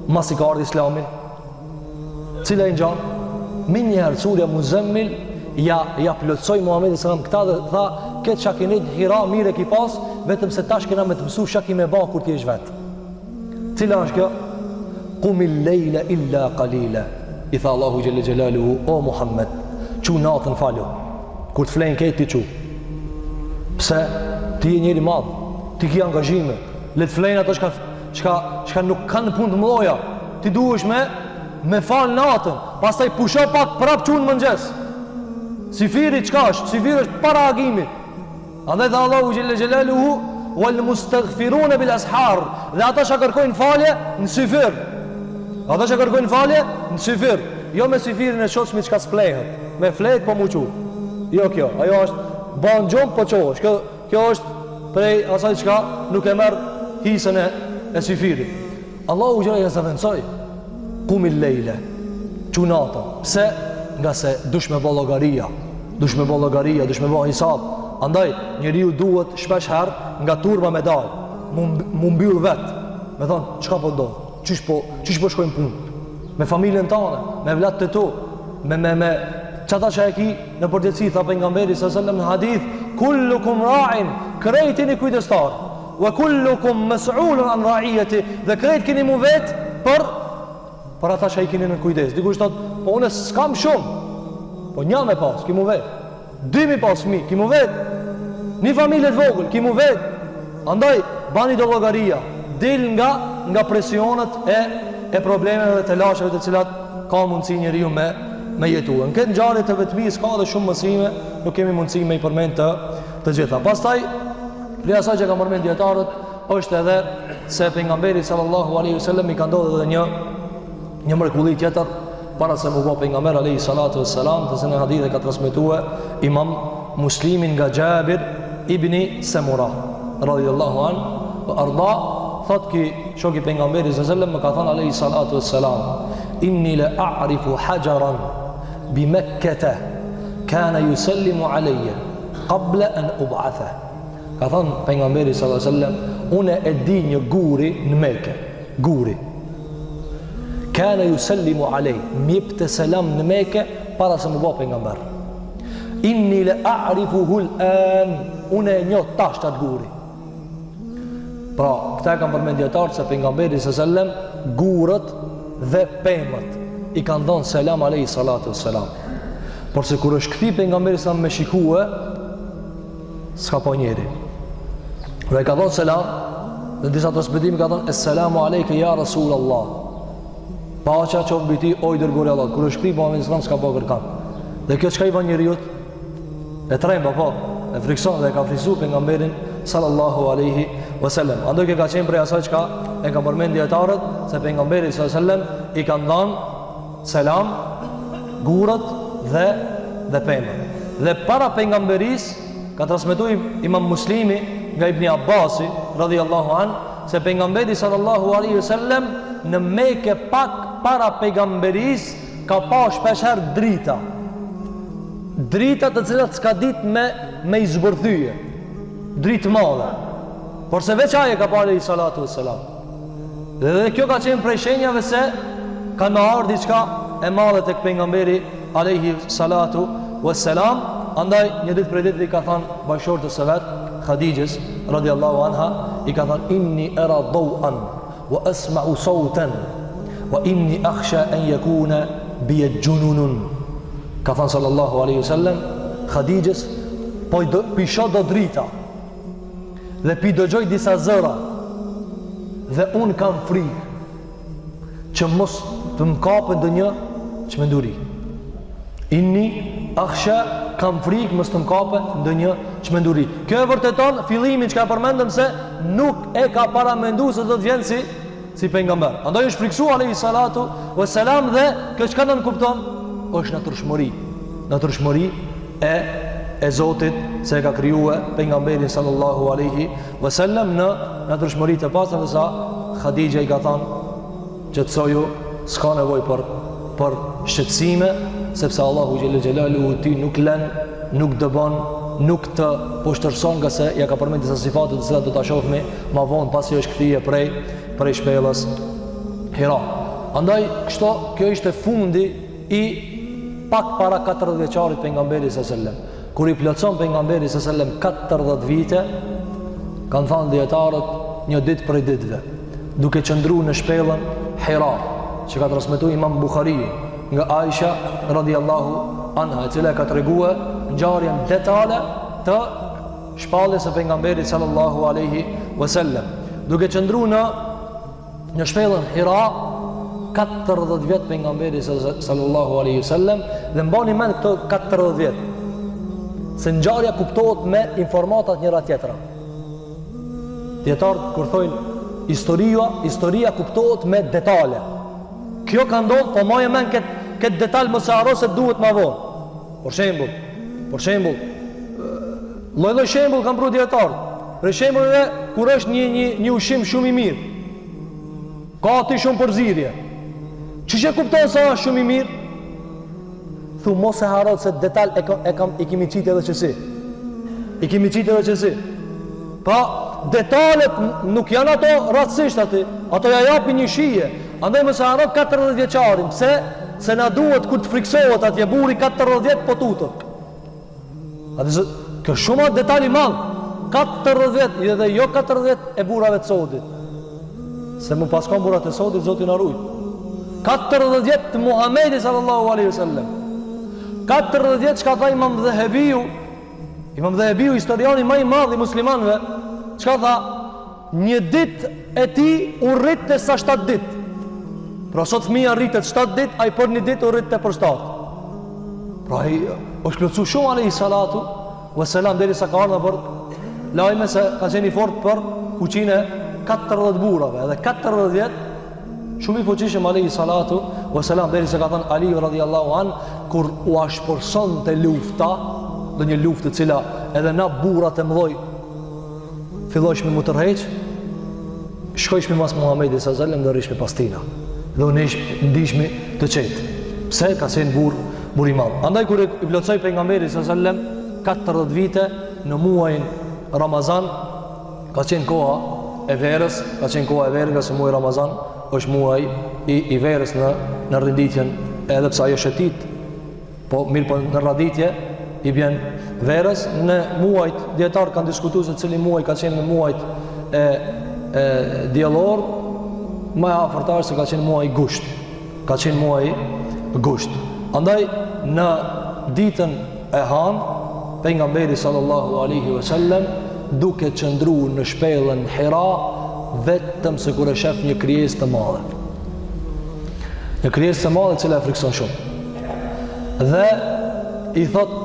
Masi ka ardhur Islami. Cila i ngjan? Minjëherë surja Muzammil ja plotsoi Muhamedi sallallahu alaihi wasallam këta dhe tha, këtë çka keni hira mirë ki pas, vetëm se tash kena me të mësu çka me ba kur ti je vet. Cila është kjo? Qumil lejla illa qalila. I tha Allahu xhelle xhelaluhu, o Muhammed, çu natën falu. Kur të flen këtë ti çu. Pse ti je njëri madh, ti ke angazhime. Le të flen ato çka nuk kanë punë të mëdha. Ti duhesh me fal natën, pastaj pusho pak prap çu në mëngjes. Sifiri çka është? Sifiri është para agimit. Andaj tha Allahu xhelle xhelaluhu wal mustaghfiruna bil ashar. Dhe ata që kërkojnë falje në sifir. Ata që kërkojnë falje në sifir. Jo me sifirin e shoqmi çka s'flehet. Me flet po muçu. Jo kjo, ajo është ban gjom po çosh. Kjo është prej asaj çka nuk e merr hisën e sifirit. Allahu xhelle xhelaluhu qumil lejle, çunata. Pse? Nga se dush me bë llogaria, dush me bë hisab. Andaj njeriu duhet shpesh herë nga turma me dal, mu mbyll vet. Me thon, çka po ndodh? Çish po shkojmë punë? Me familjen tënde, me vllatë të tu, me çata që e ki në përgjithësi tha pejgamberi sallallahu alajhi wasallam në hadith, kullukum ra'in, krejtini kujdestar, wa kullukum mas'ulun an ra'iyati, dhe krejt keni mu vet për ata që i keni në kujdes. Dikush thot, po unë s'kam shumë, po një me pas, ki mu vet. 2 mi pas fëmijë, ki mu vet. Një familje të vogël, ki mu vet. Andaj bani do llogaria, del nga presionet e problemeve dhe të lasheve të cilat ka mundësi njeriu me jetuar. Në këtë ngjarje të vetmisë ka edhe shumë mësime, nuk kemi mundësi me i përmend të gjitha. Pastaj, prej asaj që ka përmend dietarët, është edhe se pejgamberi sallallahu alaihi wasallam i ka ndodhur edhe një mrekulli tjetër, para se mu bë pejgamber alayhi salatu wassalam, të cilën hadith e ka transmetuar Imam Muslimin nga Jabir ibn Samura radhiyallahu anhu arda, thot ki shoki pejgamberit sallallahu alaihi wasallam më ka thënë alayhi salatu wassalam, inni la a'rifu hajaran bi Makkah kana yusallimu alayya qabla an ub'atha. Ka thënë pejgamberi sallallahu alaihi wasallam, unë e di një guri në Mekë, guri kana yusallimu alay, mjepte selam në Mekë para se më bë pejgamber. Inni la a'rifuhu al-an, unë e njoh tash atë guri. Pra, këta e kam përmendjetarë se pejgamberi sallallahu alaihi wasallam gurët dhe pemët i kanë dhënë selam alayhi salatu wassalam. Por se kur është kthi pejgamberi sallallahu me shikue, s'ka po njeri. Dhe i ka dhënë selam, në disa transmetime ka thënë assalamu alayka ya Rasulullah. Paqja qoftë mbi ty o i dërguari i Allahut. Kur është kthi pejgamberi sallallahu s'ka po kërkan. Dhe kjo çka i bën njeriu? E tremba po, e frikson dhe ka friksuar pejgamberin sallallahu alaihi wasallam. Andaj që ka qenë prej asaj çka e ka përmend dietarët se pejgamberi sallallahu alaihi wasallam i kanë dhënë selam gurët dhe pemët. Dhe para pejgamberis ka transmetuar Imam Muslimi nga Ibn Abbasi radhiyallahu an se pejgamberi sallallahu alaihi wasallam në Mekë pak para pejgamberis ka pa shpeshherë drita të cilat s'ka ditë me i zbërthyje, dritë madhe, por se veç aje ka pa alayhi salatu wassalam. Dhe kjo ka qenë prej shenjave se ka me ardhi diçka e madhe tek pejgamberi alayhi salatu wassalam. Andaj një ditë prej ditëve i ka thënë bashkëshortës së vet, Khadijës radhiyallahu anha, i ka thënë inni ara daw'an wa asma'u sawtan wa inni akhsha an yakuna bi jununun. Ka thënë sallallahu alaihi wasallam Khadijës, po pisho do drita dhe pi dëgjoj disa zëra dhe unë kam frikë që mos të më kapë ndonjë çmenduri. Inni akhsha, kam frikë mos të më kapë ndonjë çmenduri. Kjo e vërteton fillimin që ka përmendëm se nuk e ka paramenduar se do të vjen si pejgamber. Andaj është friksuar alayhi salatu wassalam dhe kjo çka nën kupton është natyrshmëri e Zotit se e ka krijuar pejgamberin sallallahu alaihi wasallam në natyrshmëri të pastë, sa Khadija i ka thënë qetësoju, s'ka nevojë për shqetësime, sepse Allahu xhelel xhelalu ti nuk lën, nuk dëbon, nuk të poshtërson, nga se ja ka përmendur disa sifate të cilat do ta shohim më vonë pasi është kthye prej shpellës Hira. Andaj kjo ishte fundi i pak para 40 vjeçarit pejgamberit sallallahu alaihi wasallam. Kur i plotson pejgamberi sallallahu alaihi wasallam 40 vite, kanë thënë dietarët një ditë prej ditëve, duke qëndruar në shpellën Hira, që ka transmetuar Imam Buhariu nga Aisha radhiyallahu anha, e cila ka treguar ngjarjen detale të shpalljes së pejgamberit sallallahu alaihi wasallam. Duke qëndruar në shpellën Hira 40 vjet pejgamberi sallallahu alaihi wasallam, dhe mbani mend këto 40 vjet se ngjarja kuptohet me informatat njëra tjetra. Dietarët kur thonë historia kuptohet me detale. Kjo ka ndodhur, po më mend këtë detaj mos e harro se duhet më vonë. Për shembull, lloj shembull kanë bërë dietarët. Për shembull, kur është një ushqim shumë i mirë, ka aty shumë përzierje. Çish e kupton se është shumë i mirë? Thu mos e harro se detaj i kemi qitë edhe qësi. Pa, detalet nuk janë ato rastësisht aty, ato ja japin një shije. Andaj mos e harro 40 vjeçarin, pse? Se na duhet kur të friksohet atje burri 40 vjet po tutët. Atë kjo shumë detaj i madh. 40 vjet dhe jo 40 vjet e burrave të Sodit. Se më paskon burrat e Sodit, Zoti na ruaj. 40 vjet të Muhamedit sallallahu alaihi wasallam. 40 vjet çka tha Imam Dhahabiu, historiani më i madh i muslimanëve, çka tha, një ditë e tij u rrit te sa 7 ditë. Pra sot fëmia rritet 7 ditë, ai për një ditë u rrit te për 7. Pra ai është plotsu shumë alayhi salatu wassalam derisa ka ardhur për lajme se ka qenë i fortë për fuqinë 40 burrave, edhe 40 vjet shumë i fuqishëm alayhi salatu wasalam, deri se ka thënë Ali radhiyallahu an, kur u ashpërsonte lufta, do një luftë e cila edhe na burrat e mëdhoj fillojshme mu tërheq, shkojshme mas Muhamedi sallallahu alaihi wasallam dhe rishme pas tina, dhe unë ndishme të qetë. Pse? Ka qenë bur i madh. Andaj kur i plotsoi pejgamberi sallallahu alaihi wasallam 40 vite në muajin Ramazan, ka qenë koha e verës, nga se muaji Ramazan është muaj i verës në rrinditjen, edhe pse ajo shëtit, po mirë, po në raditje i bjen verës. Në muajt dietar kanë diskutuar se cili muaj ka qenë në muajt e diellor, më afërtar se ka qenë muaji gusht. Andaj në ditën e Han, pejgamberi sallallahu alaihi wasallam duke qëndruar në shpellën Hira, vetëm se kur e shef një krijesë të madhe. Një krijesë të madhe që e frikson shumë. Dhe i thot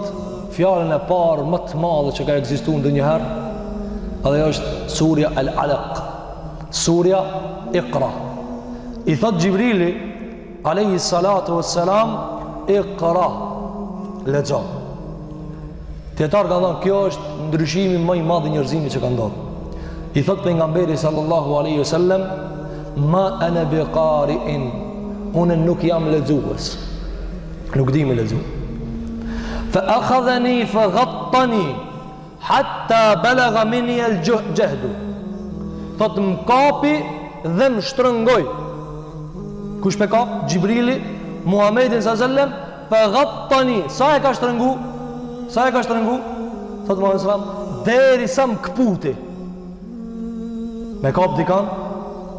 fjalën e parë më të madhe që ka ekzistuar ndonjëherë, dhe ajo është surja Al-Alaq, surja Iqra. I thot Gjibrili alayhi salatu wassalam, Iqra, lexo. Dietar ka thënë kjo është ndryshimi më i madh i njerëzimit që ka ndodhur. I thot pejgamberi sallallahu alaihi wasallam, ma ana biqari'in, unë nuk jam lexues, nuk di me lexu. Fa akhadhani fa ghattani hatta balagha minni al-jahd. Thot më kapi dhe më shtrëngoi. Kush me kap? Gjibrili Muhammedin sallallahu alaihi wasallam, fa ghattani, sa e ka shtrëngu? Thot Muhammed sallallahu alaihi wasallam, deri sa më kputi. Me kap dikan,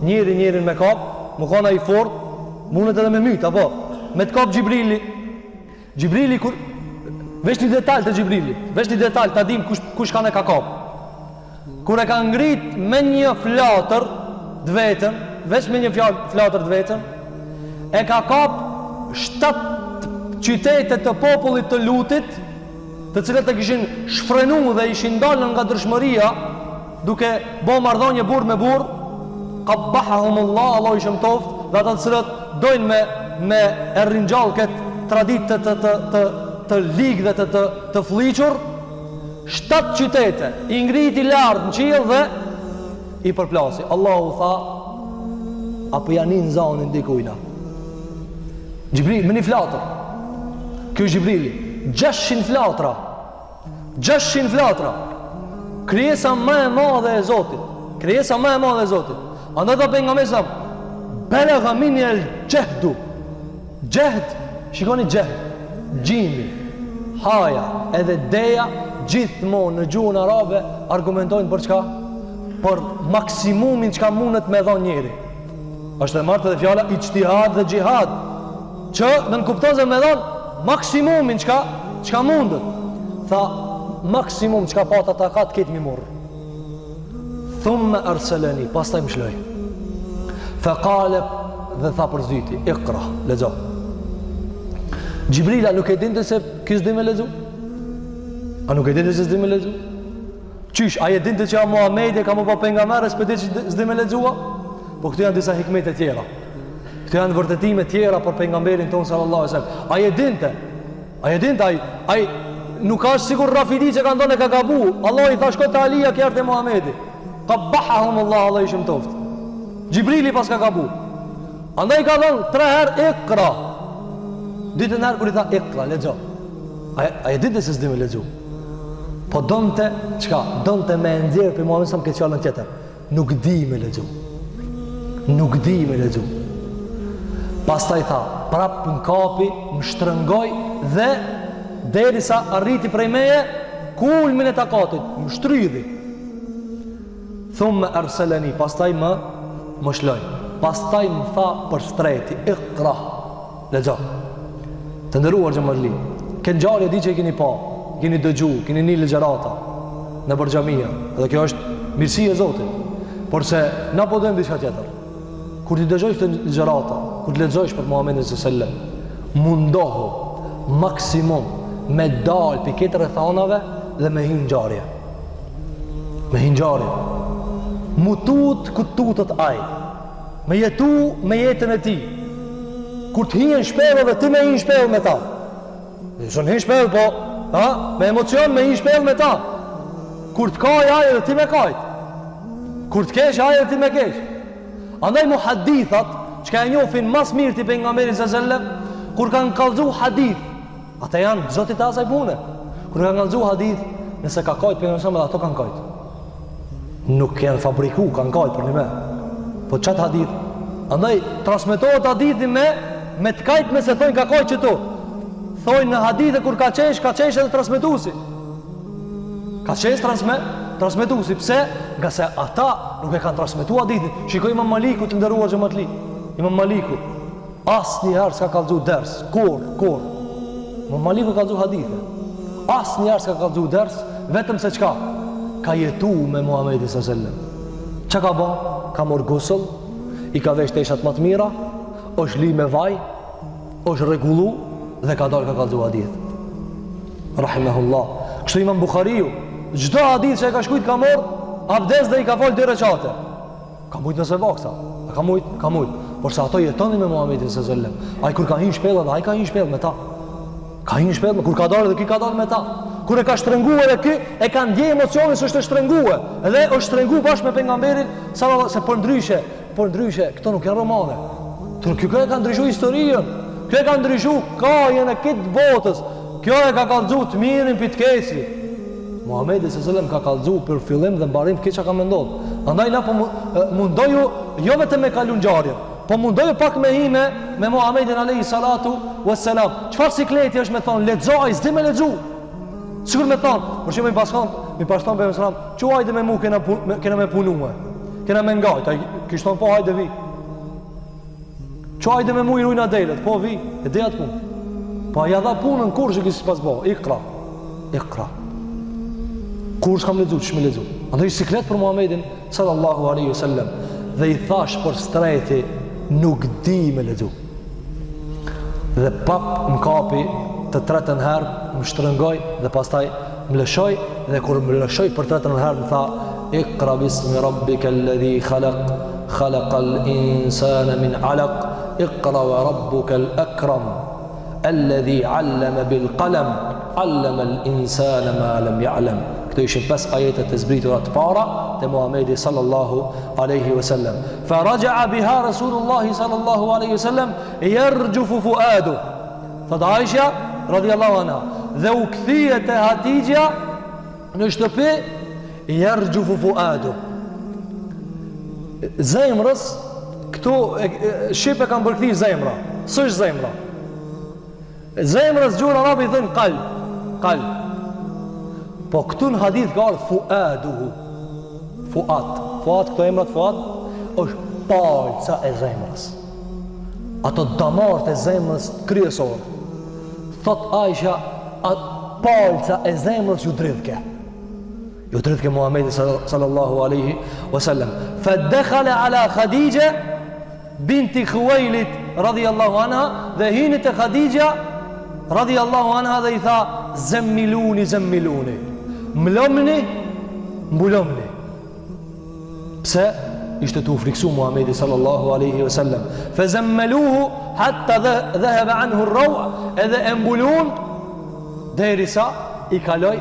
njërin me kap, më kona i fort, mundet edhe me myt, apo? Me të kap Gjibrili kur, vesh një detalj të Gjibrili, ta dim kush ka ka kap. Kur e ka ngrit me një flatër të vetën, veç me një flatër të vetën, e ka kap 7 qytete të popullit të Lutit, të cilët e kishin shfrenu dhe ishin dalën nga dërshmëria, duke bo marrëdhënie burr me burr, qabbahahumullah, Allah i shëmtoft, dhe ata të cilët dojnë me ringjall këtë traditë të ligë dhe të fliqur, 7 qytete i ngriti lart në qiell dhe i përplasi. Allahu tha, apo janin zonin dikujna. Gjibril me një flatër. Ky Gjibrili 600 flatra. Krijesa më e madhe e Zotit. Andaj ta pejgamberi sa balagha minni al-jahd. Jahd, shikoni jahd, gjimi, haja, edhe deja, gjithmonë në gjuhën arabe argumentojnë për çka? Për maksimumin çka mundet me dhënë njëri. Është e marrë edhe fjala ijtihad dhe jihad, që në kupton se me dhënë maksimumin çka mundet. Tha maksimum çka pata takat këtë mi morr. Thumma arsalani, pastaj më shloi. Fa qala, dhe tha për zyti, Iqra, lexo. Gjibrila nuk e dinte se ky s'di me lexu? A nuk e dinte se s'di me lexu? Qysh, a e dinte që Muhamedi ka më pa pejgamber, s'po di që s'di me lexua? Po këtu janë disa hikmete tjera. Këtu janë vërtetime tjera për pejgamberin ton sallallahu alaihi wasallam. A e dinte ai nuk ka sigur Rafidi që ka ndonë e ka gabu. Allah i tha shko të Alija kjerë të Muhamedi. Qabbahahumullah, Allah i shëmtoft. Gjibrili pas ka gabu. Andaj ka dhënë 3 herë Iqra. Ditën herë kur i tha Iqra, lexo. A e dinte se s'di me lexu? Po donte çka? Donte me nxjerr për Muhamedit sa më këtë fjalën tjetër. Nuk di me lexu. Pastaj tha, prap në kapi, më shtrëngoj dhe derisa arriti prej meje kulmin e takatit, më shtrydhi. Thumë arsalani, pastaj më shloj. Pastaj më tha për streti, Iqra, lexo. Të nderuar xhamalli, këtë ngjarje di që e keni pa, keni dëgju, keni një ligjërata në xhamia, dhe kjo është mirësi e Zotit. Por se na po dojmë diçka tjetër. Kur ti dëgjosh këtë ligjërata, kur të lexosh për Muhamedit sallallahu alaihi wasallam, mundohu maksimum me dalë për këtë rrethanave dhe me hinë ngjarje. Mutut ku tutët aj. me jetu me jetën e ti. Kur të hijen shpellë dhe ti me hijen shpellë me ta. Shon hijen shpellë, po, me emocion me hijen shpellë me ta. Kur të kaj aje dhe ti me kajt. Kur të kesh aje dhe ti me kesh. Andaj muhadithat, çka e njohin mas mirë ti pejgamberin sallallahu alajhi wasallam, kur kanë kallëzu hadith, ata janë zotit e asaj pune. Kur kanë kallëzu hadith, nëse ka kajt pejgamberi sallallahu ato kanë kajt. Nuk janë fabriku, kanë kajt për një me. Po çat hadith. Andaj transmetohet hadithi me të kajt me se thonë ka kajt që tu. Thonë në hadithe kur ka qesh edhe transmetuesi. Ka qesh transmetuesi. Pse? Nga se ata nuk e kanë transmetu hadithin. Shikoj Imam Maliku të nderuar xhamatli. Imam Maliku asnjëherë s'ka kallëzu ders. Kur. Imam Maliku ka kallëzu hadithe. Asnjëherë s'ka kallëzu ders, vetëm se çka? Ka jetu me Muhamedit sallallahu alaihi wasallam. Çka ka bën? Ka marr gusull, i ka vesh teshat më të mira, është li me vaj, është rregullu dhe ka dalë ka kallëzu hadith. Rahimahullah. Kështu Imam Buhariu, çdo hadith që e ka shkruajt ka marr abdes dhe i ka fol 2 recate. Ka mujt nëse vaksa. Ka mujt. Por sa ato jetonin me Muhamedit sallallahu alaihi wasallam. Ai kur ka hyrë shpellë dhe ai ka hyrë shpellë me ta. Ka hyrë shpellë, kur ka dalë dhe ky ka dalë me ta. Kur e ka shtrënguar edhe ky, e ka ndjej emocionin se është shtrënguar. Edhe është shtrënguar bashkë me pejgamberin sallallahu alaihi wasallam, se por ndryshe, këto nuk janë romane. Kjo e ka ndryshuar historinë. Kjo e ka ndryshuar kajën e këtë botës. Kjo e ka kallëzuar të mirin për të keqin. Muhamedi sallallahu alaihi wasallam ka kallëzuar për fillim dhe mbarim këtë çka ka menduar. Andaj na po mundoju jo vetëm me kalun ngjarjen, po mundoju pak me hime me Muhamedin alayhi salatu wassalam. Çfarë sikleti është me thon lexoj, s'di me lexu. Sigur me thon, por që më paston për sallam, "Quajde me mua kena me punuar. Kena me ngajt." Ai kishton po hajde vi. "Quajde me mua i ruina delet." Po vi, e dhe atë punë. Po ja dha punën kurrë që kishte pas bë. Iqra. Kur s'kam lexuar, ç'më lexuar. Andaj siklet për Muhamedin sallallahu alaihi wasallam dhe i thash për strehti nuk di me lexu. Dhe pap më kapi të 3-ën herë, më shtrëngoj dhe pastaj më lëshoj dhe kur më lëshoj për 3-ën herë më tha Iqra bismi rabbika alladhi khalaqal insana min 'alaq Iqra wa rabbuka al-akram alladhi 'allama bil qalam 'allama al-insana ma lam ya'lam. Këto ishin 5 ajetet të zbritura të para të Muhamedi sallallahu alaihi wasallam. Fa raja'a biha Rasulullah sallallahu alaihi wasallam yarjufu fuadu. Thot Aisha radhiyallahu anha, dhe u kthie te Hatixha në shtëpi yarjufu fuadu. Zemrës këtu shqipe kanë përkthyer zemra. S'është zemra. Zemrës gjura arabe i thënë qalb. Po këtu në hadith ka ardhur fuaduhu. Fuat, këto emrat fuat është palca e zemrës. Ato damarët e zemrës kryesor. Thot Aisha, palca e zemrës ju dridhke. Ju dridhke Muhamedi sallallahu alaihi wasallam. Fa dakhala ala Khadija binti Khuwailid radhiyallahu anha dhe hini te Khadija radhiyallahu anha dhe i tha zemmiluni. Mbulomni. Pse? Ishte të u friksu Muhamedi sallallahu alaihi wasallam. Fa zammaluhu hatta dhahaba anhu ar-raw, edhe e mbulun derisa i kaloi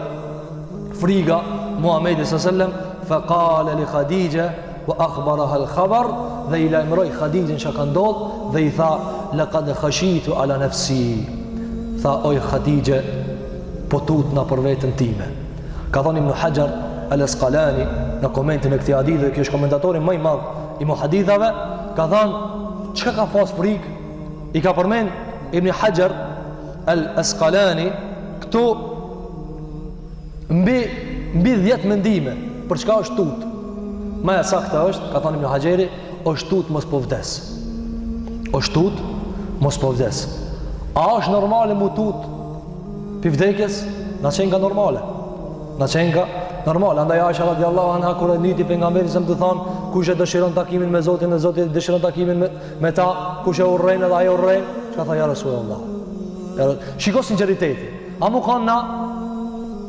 friga Muhamedi sallallahu alaihi wasallam. Fa qala li Khadija wa akhbaraha al-khabar, dhe i lajmëroi Khadijën çka ka ndodhur dhe i tha laqad khashitu ala nafsi. Tha oj Khadijë, po tutna për veten time. Ka thënë Ibn Hajar al-Asqalani në komentin e këtij hadithi, që është komentatori më i madh i muhadithave, ka thënë çka ka pas frikë, i ka përmend Ibn Hajar al-Asqalani këtu mbi 10 mendime për çka është tut. Më e saktë është, ka thënë Ibn Hajeri, është tut mos po vdes. A është normale mu tut pi vdekjes? Na qenë nga normale. Andaj Aisha radiallahu anha kur e niti pejgamberin sa më të thonë kush e dëshiron takimin me Zotin dhe Zoti dëshiron takimin me ta, kush e urren edhe ai urren, çka tha ja Rasulullah. Shiko sinqeriteti. A mu kanë na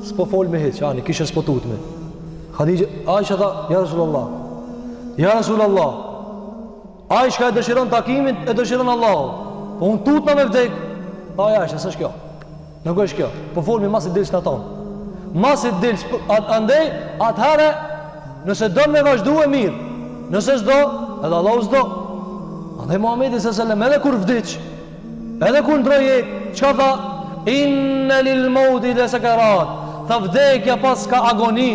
s'po fol me hiç, ani kishë s'po tutme. Khadija Aisha tha ja Rasulullah. Ai që e dëshiron takimin, e dëshiron Allahu. Po unë tutna me vdek. Aja është, s'është kjo. Nuk është kjo. Po folmi mas i dilës në tonë. Mas i dilës, andej, atëherë, nëse do me vazhdu e mirë, nëse s'do, edhe Allahu s'do. Andaj Muhamedi s.a.s. edhe kur vdiq, edhe kur ndroi jetë, çka tha? Inna lil mauti la sakarat. Tha vdekja pas ka agoni.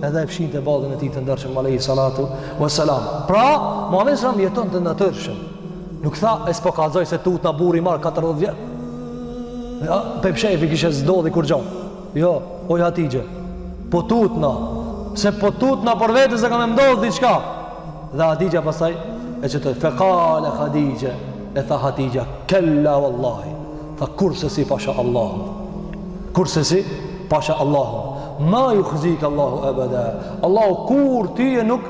Edhe e fshin të ballën e tij të ndershëm alayhi salatu wassalam. Pra, Muhamedi s.a.s. jeton të natyrshëm. Nuk tha e s'po kallzoj se tutna burri marr 40 vjet. Ja, pepshefi kishe zdodhi kur gjon. Jo, oj Hatixhe. Po tutna, se po tutna për vetë se kam ndodhur diçka. Dhe Hatixha pastaj e çetoi faqala Khadija, e tha Hatixha, kella wallahi. Tha kurse si pasha Allah. Kurse si pasha Allah. Ma yukhzika Allahu abada. Allahu kur ti nuk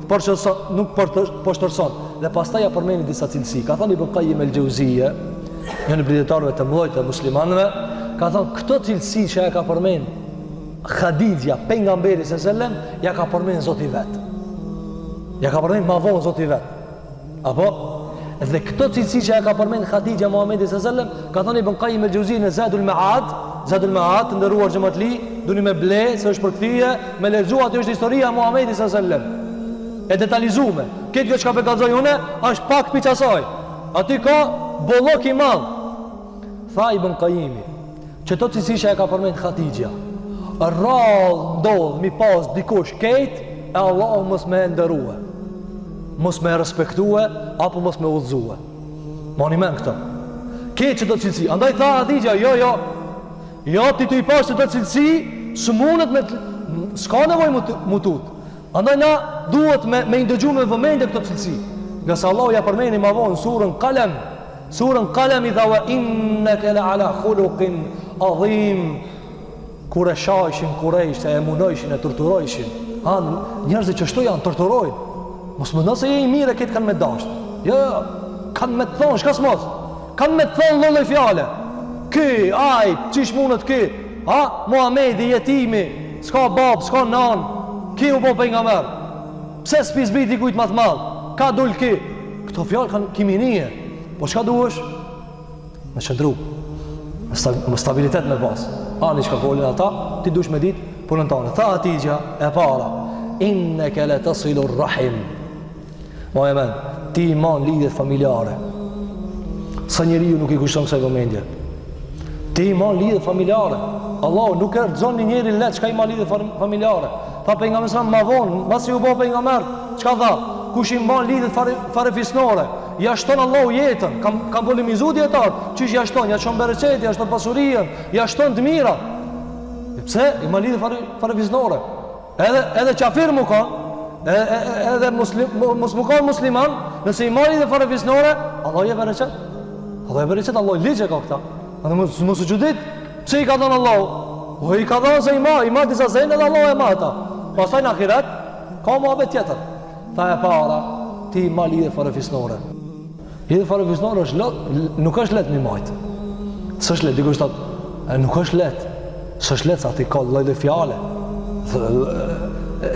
poshtërson. Dhe pastaj ja përmeni disa cilësi. Ka thënë Ibn Qayyim el-Jauziyja, një në britetarëve të mëdhtë të muslimanëve, ka thënë këto cilësi që ja ka përmend Khadija, pejgamberi s.a.s. ja ka përmend Zoti vet. Ja ka përmend më vonë Zoti vet. Apo dhe këto cilësi që ja ka përmend Khadija Muhamedi s.a.s. ka thënë Ibn Qayyim el-Jauziyja në Zadul Ma'ad, të nderuar xhamatli, duni me ble se është përkthye, me lexuar aty është historia e Muhamedit s.a.s. E detalizuar. Këtë kjo çka bekallzoj unë është pak piç asaj. Aty ka bollok i madh. Tha Ibn Qayyim, që to cilësi që e ka përmend Khadija, rrallë ndodh mi pas dikush kejt e Allahu mos me ndërua, mos me respektue apo mos me udhëzue. Moni men këto kejt që do cilësi. Andaj tha Khadija, jo ti të i pas që do cilësi së mundet me s'ka nevoj mutut. Andaj na duhet me indëgju me vëmendje këto cilësi, nga se Allahu ja përmeni ma vonë surën Qalem i tha wa innaka la ala khuluqin adhim. Kur e shajshin Kurejsh, e munojshin, e torturojshin. Njerëzit që shto janë, torturojnë. Mos më nëse je i mire, këtë kanë me dasht. Jo, kanë me të thonë, shka s'mos? Kanë me të thonë lollë i fjale. Qish mundet ky? Muhamedi, jetimi, s'ka bab, s'ka nan, ki u po për nga merë. Pse s'pi zbiti kujt ma të madhë? Ka dul ki? Këto fjallë kanë kiminije. Po shka duesh? Me qëndru. Me stabilitet me pas. Ani që ka folin ata, ti dush me dit punën tane. Tha Hatixha e para, inneke le tasilu rrahim. Ma e men, ti iman lidhet familjare. Sa njeri ju nuk i kushton kësaj vëmendje. Ti iman lidhet familjare. Allah nuk e rëzon një njeri let që ka iman lidhet familjare. Tha për nga mësram ma vonë, masi u bo për nga merë, që ka tha? Kush iman lidhet farefisnore. Ja shton Allahu jetën, kam polemizu djetarë, qish ja shton bereqeti, ja shton pasurien, ja shton të mira. Pse? Ima lidhe farefisnore. Edhe qafir mu ka, edhe mos mu ka musliman, nëse ima lidhe farefisnore, Allah je bereqet. Allah je bereqet, Allah i ligje ka këta. Mos u qudit, pse i ka dhënë Allahu? O i ka dhënë se ima disa zene dhe Allah e ma ta. Pastaj në akiret, ka muhabet tjetër. Tha e para, ti ima lidhe farefisnore. Lidhe farefisnore nuk është let mi majtë. Së është let, dikush thot, nuk është let. Së është let sa ti ka lloj fjale.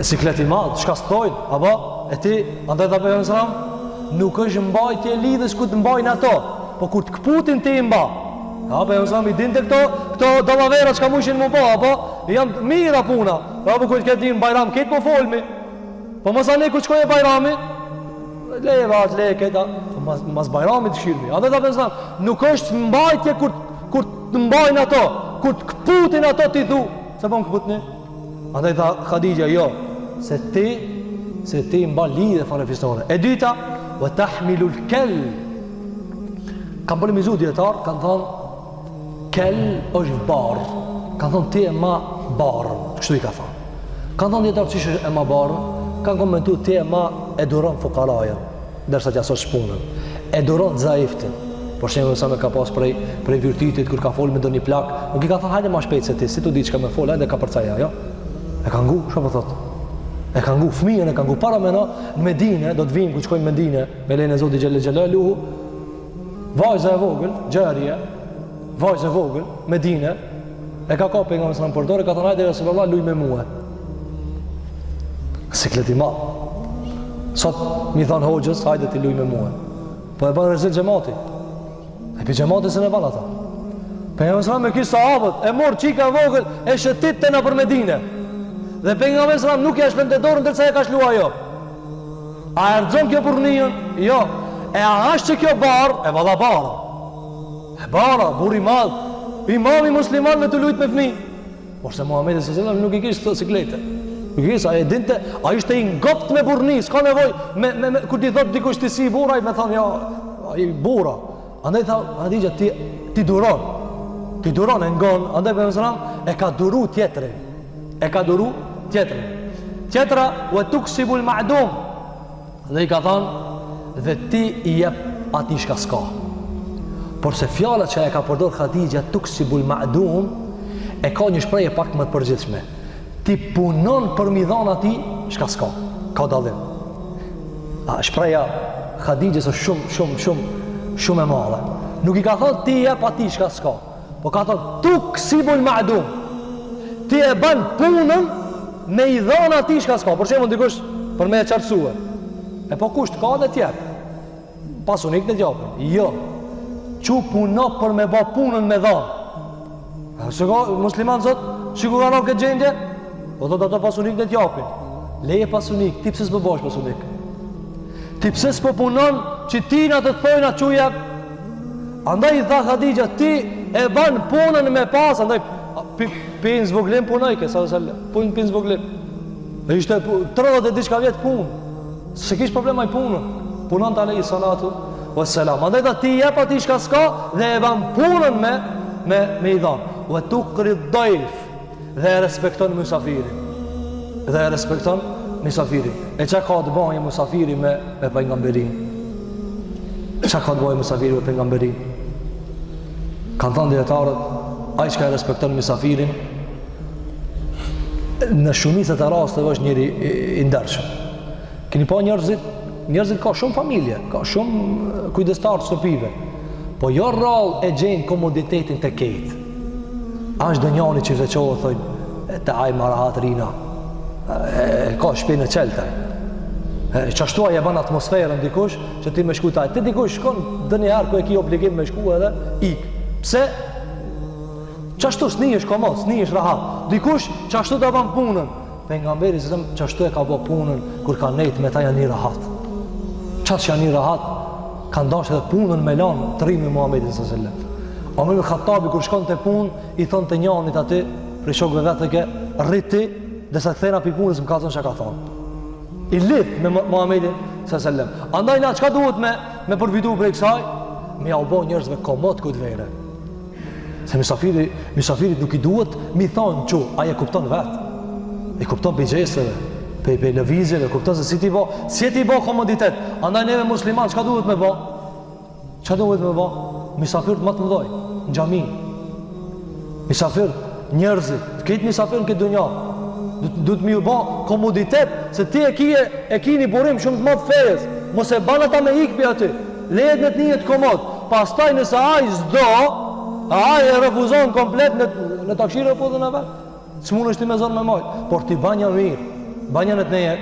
Siklet i madh, çka s'thojnë, apo e ti andaj ta bëjmë sram, nuk është mbajtje lidhës ku të mbajnë ato, po kur të kputin ti i mba. Bëjmë sram i dinte këto dallavera çka mushin më bë, apo janë mira puna. Apo kur të ketë në Bajram këtë po folmi. Po mos ani ku shkojë Bajrami, leje këta, mas Bajramit shirmi. A dhe ta pensam, nuk është mbajtje kur të mbajnë ato, kur të këputin ato ti thu, se po në këputni? A dhe ta Khadija, jo, se ti mba lidhe farefisnore. E dyta, vë tahmilu l'kel. Kam polemizu djetar, kanë thonë, kel është barë. Kanë thonë, ti e ma barë. Kështu i ka thonë. Kanë thonë djetar, që është e ma barë? Kanë komentu, ti e ma eduron fukaraja, dërsa që asot shpunën. Eduron zaiftin. Por shemë sa me ka pas prej vyrtitit, kër ka folë me do një plak, nuk i ka thonë, hajde ma shpejt se ti, si tu di që ka me folë, hajde ka përcaja, jo? E ka ngu, shë po thotë? E ka ngu fëmijën, e ka ngu para me në Medine, do të vim ku qkojnë Medine, me lejnë e Zoti Gjelle Luhu, vajza e vogël, gjerje, vajza e vogël, Medine, e ka kape nga mësë në përdore, ka thonë, hajde Resulullah, luj me muhe. Siklet i ma. Sot mi thonë hoxhës, hajde ti luj me mua. Po e bën rezil xhamati. E pi xhamati se ne ban ata. Pejgamberi me kishë sahabët, e mor çika vogël, e shëtit te na për Medinë. Dhe pejgamberi nuk ja shpente dorën ndërsa e ka shluar ajo. A erdhon kjo burrniën? Jo. E a është që kjo barë? E valla bara. E bara, burri madh. Imami musliman me të lujt me fëmijë. Por se Muhamedi sallallahu alaihi wasallam nuk i kishte ciklete. Nuk i kishte, ai dinte, ai ishte i ngopt me burrni, s'ka nevojë me kur ti thot dikush ti si burra, ai më thon ja, ai burra. Andaj tha, Hadija ti duron. Ti duron e ngon, andaj pejgamberi e ka duru tjetrin. E ka duru tjetrin. Tjetra wa tuksibul ma'dum. Dhe i ka thonë dhe ti i jep ati shka s'ka. Por se fjallat që e ka përdor Khadija tuksibul ma'dum e ka një shprehje pak më të përgjithshme. Ti punon për mi dhon ati shka s'ka. Ka dallim. Shpreja Khadijës është shumë e madhe. Nuk i ka thonë ti jep ati shka s'ka, po ka thonë tuksibul ma'dum. Ti e bën punën me i dhon ati shka s'ka. Por shembull dikush për me e qartësue. E po kusht ka dhe tjetë pasunik në tjopin. Jo. Që puno për me ba punën me dhanë. Se ka musliman zot, që ku ka në këtë gjendje? O do të ato pasunik në tjopin. Leje pasunik, ti pëse s'po bash pasunik? Ti pëse s'po punon që ti në të thojna quja? Andaj i tha Khadija, ti e ban punën me pas, andaj pinë zvoglim punojke, pinë zvoglim. Dhe ishte 30 e diçka vjetë punë. Se kish problema i punën. Punon të alejhi salatu wassalam. Andaj ta ti jep ati shka s'ka dhe e ban punën me i dhanë. Wa tukri dajf dhe e respekton musafirin. Dhe e respekton musafirin. E që ka të banje musafiri me pejgamberin? Që ka të banje musafiri me pejgamberin? Kanë thënë dietarët, ai që ka respekton musafirin në shumicën e rasteve është njëri i ndershëm. Keni pa njerëzit ka shumë familje, ka shumë kujdestar të shtëpive, po jo rrallë e gjenë komoditetin të ketë. Ashtë dë njani që veqohë, thojnë, të ajë marahat rina, ka shpinë e qelte. Qashtua je ban atmosferën dikush, që ti me shku taj. Ti dikush shkon dë njëherë ku e ki obligim me shku edhe, ikë. Pse? Qashtu s'ni është komod, s'ni është rahat. Dikush qashtu të ban punën. Pejgamberi se qashtu e ka bo punën kur ka nejt me ta janë një rahat. Qatë që janë një rahat kanë dash edhe punën me lanë të rrimë Muhammedin s.a.s. Omer Khattabi kur shkon të punë i thonë të njanit aty prej shokve vetë ke rriti dhe se këthena pi punës më ka thonë që ka thonë i lidh me Muhammedin s.a.s. Andaj na qka duhet me përfitu prej kësaj me ja u bo njërzve komod këtë vere se misafirit nuk i duhet mi thonë që aje kupton vetë i kupton për gjeseve, për lëvizjeve, kupton se si ti bo komoditet. Andaj neve musliman, qka duhet me bo? Qka duhet me bo? Misafirët më të mëdoj, në gjami. Misafirët, njerëzit, të këtë misafirë në këtë dunja. Duhet me ju bo komoditet, se ti e ki një burim shumë të madhë fejes. Mos e ban ata me ikpi aty. Lehet në të njët komod. Pastaj nëse aj zdo, aj e refuzon komplet në takshire po dhe në vetë. Së mund është ti me zonë me majtë, por ti banja mirë, banja në të neje,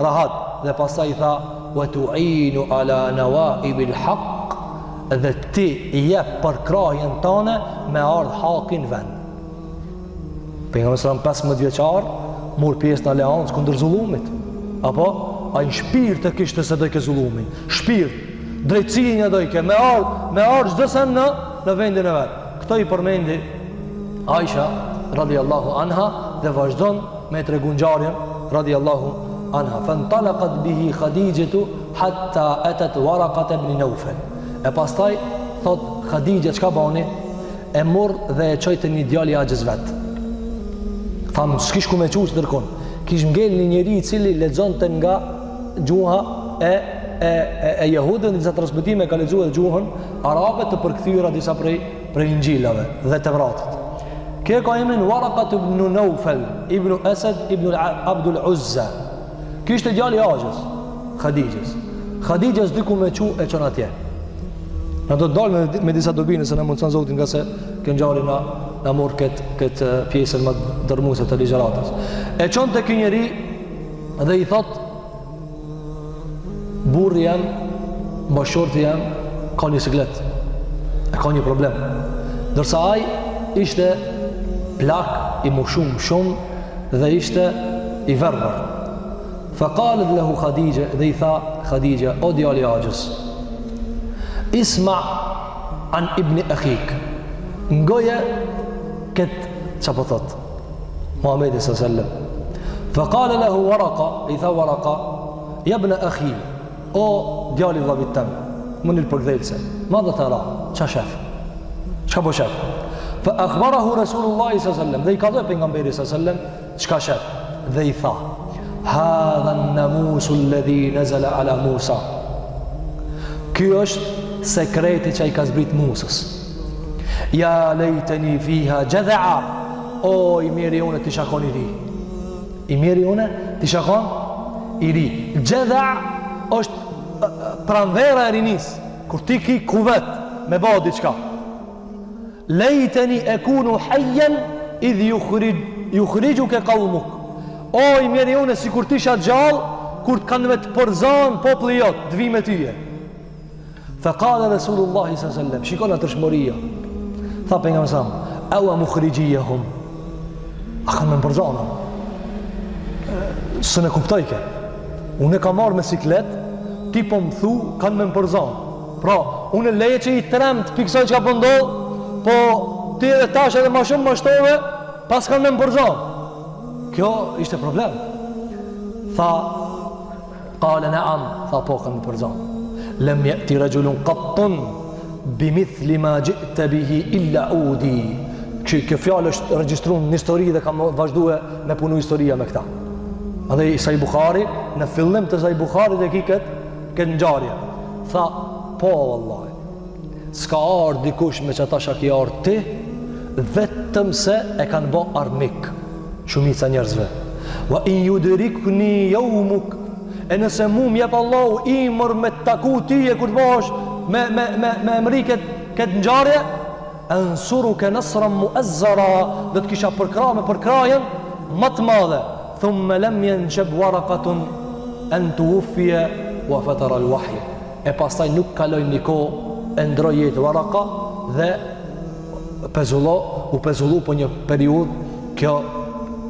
rahat, dhe pasaj i tha, wa tu'inu ala nawaibil haq, dhe ti i jep për krahjen tane me ardh hakin vend. Për nga mësëram 15 vjeqar, mur pjesë në aleancë kundër zullumit, apo, a i shpirt të kishtë se dojke zullumin, shpirt, drejtësinja dojke, me ardh gjithësen në vendin e vetë. Këto i përmendi Aisha, radiallahu anha dhe vazhdon me të regunjarjen radiallahu anha fëntalakat bihi Khadijëtu hatta etet Warakat ibn Naufel e pastaj thot Khadijët qka bani e mur dhe e qojtë një djali agjës vetë thamë s'kish ku me qusë dërkon kish mgel një njeri cili lexon të nga gjuha e jehudën disa transmitime ka lexuar gjuhën arabe të përkthyra disa prej ingjilave dhe të vratit. Kje ka emrin Warakat ibn Naufel, ibn Asad, ibn Abdul Uzza. Kishte djali agjës, Khadijës. Khadijës diku me qu e qënë atje. Në do të dalë me disa dobinë, se në mundësën zotin nga se kënë gjari në morë këtë pjesën më dërmuse të ligjeratës. E qënë të kënjëri dhe i thot, burri jam, bashorti jam, ka një siklet, e ka një problem. Dërsa ai ishte plak, i mushum shumë, dhe ishte i verbër. Faqalet lehu Khadija, dhe i tha Khadija, o djali Axhës, isma an ibni akhik, ngoje këtë që po thot Muhammedi s.a.s. Faqale lehu Waraqa, i tha Waraqa, jabna akhi, o djali vllavit tem, më njëllë përkdhejtëse, ma dhe të ra, qa shef? Qka po shef? Fa akhbarahu Rasulullahi s.a.s. dhe i ka dhe pejgamberi s.a.s. qka shef? Dhe i tha, hadha namusu alladhi nazala ala Musa, ky është sekreti që i ka zbrit Musës. Ja lejteni fiha gjedhea, o i miri une t'i shakon i ri, i miri une t'i shakon i ri. Gjedhea është pranvera e rinis, kur ti ki kuvet me ba diqka. Lejteni e kunu hajjen idh jukhriju ke kaumuk, o i miri une si kur ti shat gjall, kur t'kan me të përzan popli jot, dvi me tyje. Faqala Rasulullahi s.a.s. shikon atë shmoria, tha për nga mësam, ewa mukhrijiyahum, a kanë me më përzana, së ne kuptojke, unë e ka marrë me siklet, ti po më thu, kanë me më përzana, pra, unë e leje që i tremt, piksoj që ka pëndodh, po ti edhe tash edhe ma shumë më shtove, pas kanë me më përzana. Kjo ishte problem. Tha, kale ne am, tha po kanë me përzana. Lem jeti rajulun qattun, bimithli ma gjite bihi illa udi. Kjo fjallë është regjistruar në histori dhe kam vazhdue me punu historia me këta. Edhe i Sahih Bukhari, në fillim të Sahih Bukhari dhe ki këtë ngjarje. Tha, po vallahi, s'ka ardhur dikush me që ata shaki ardhur ti, vetëm se e kanë bë armik shumica njerëzve. Wa in yudrikni yawmuk, e nëse mu m'jep Allahu imër me taku ti e kur të bash me emri këtë ngjarje, ansuru ke nësran muezzara, dhe të kisha përkra me përkrajen më të madhe. Thumme lem yanshab waraqatun an tuwfiya wa fatara al-wahy, e pastaj nuk kaloi një kohë, e ndroi jetë Waraqa dhe u pezullu për një periudhë kjo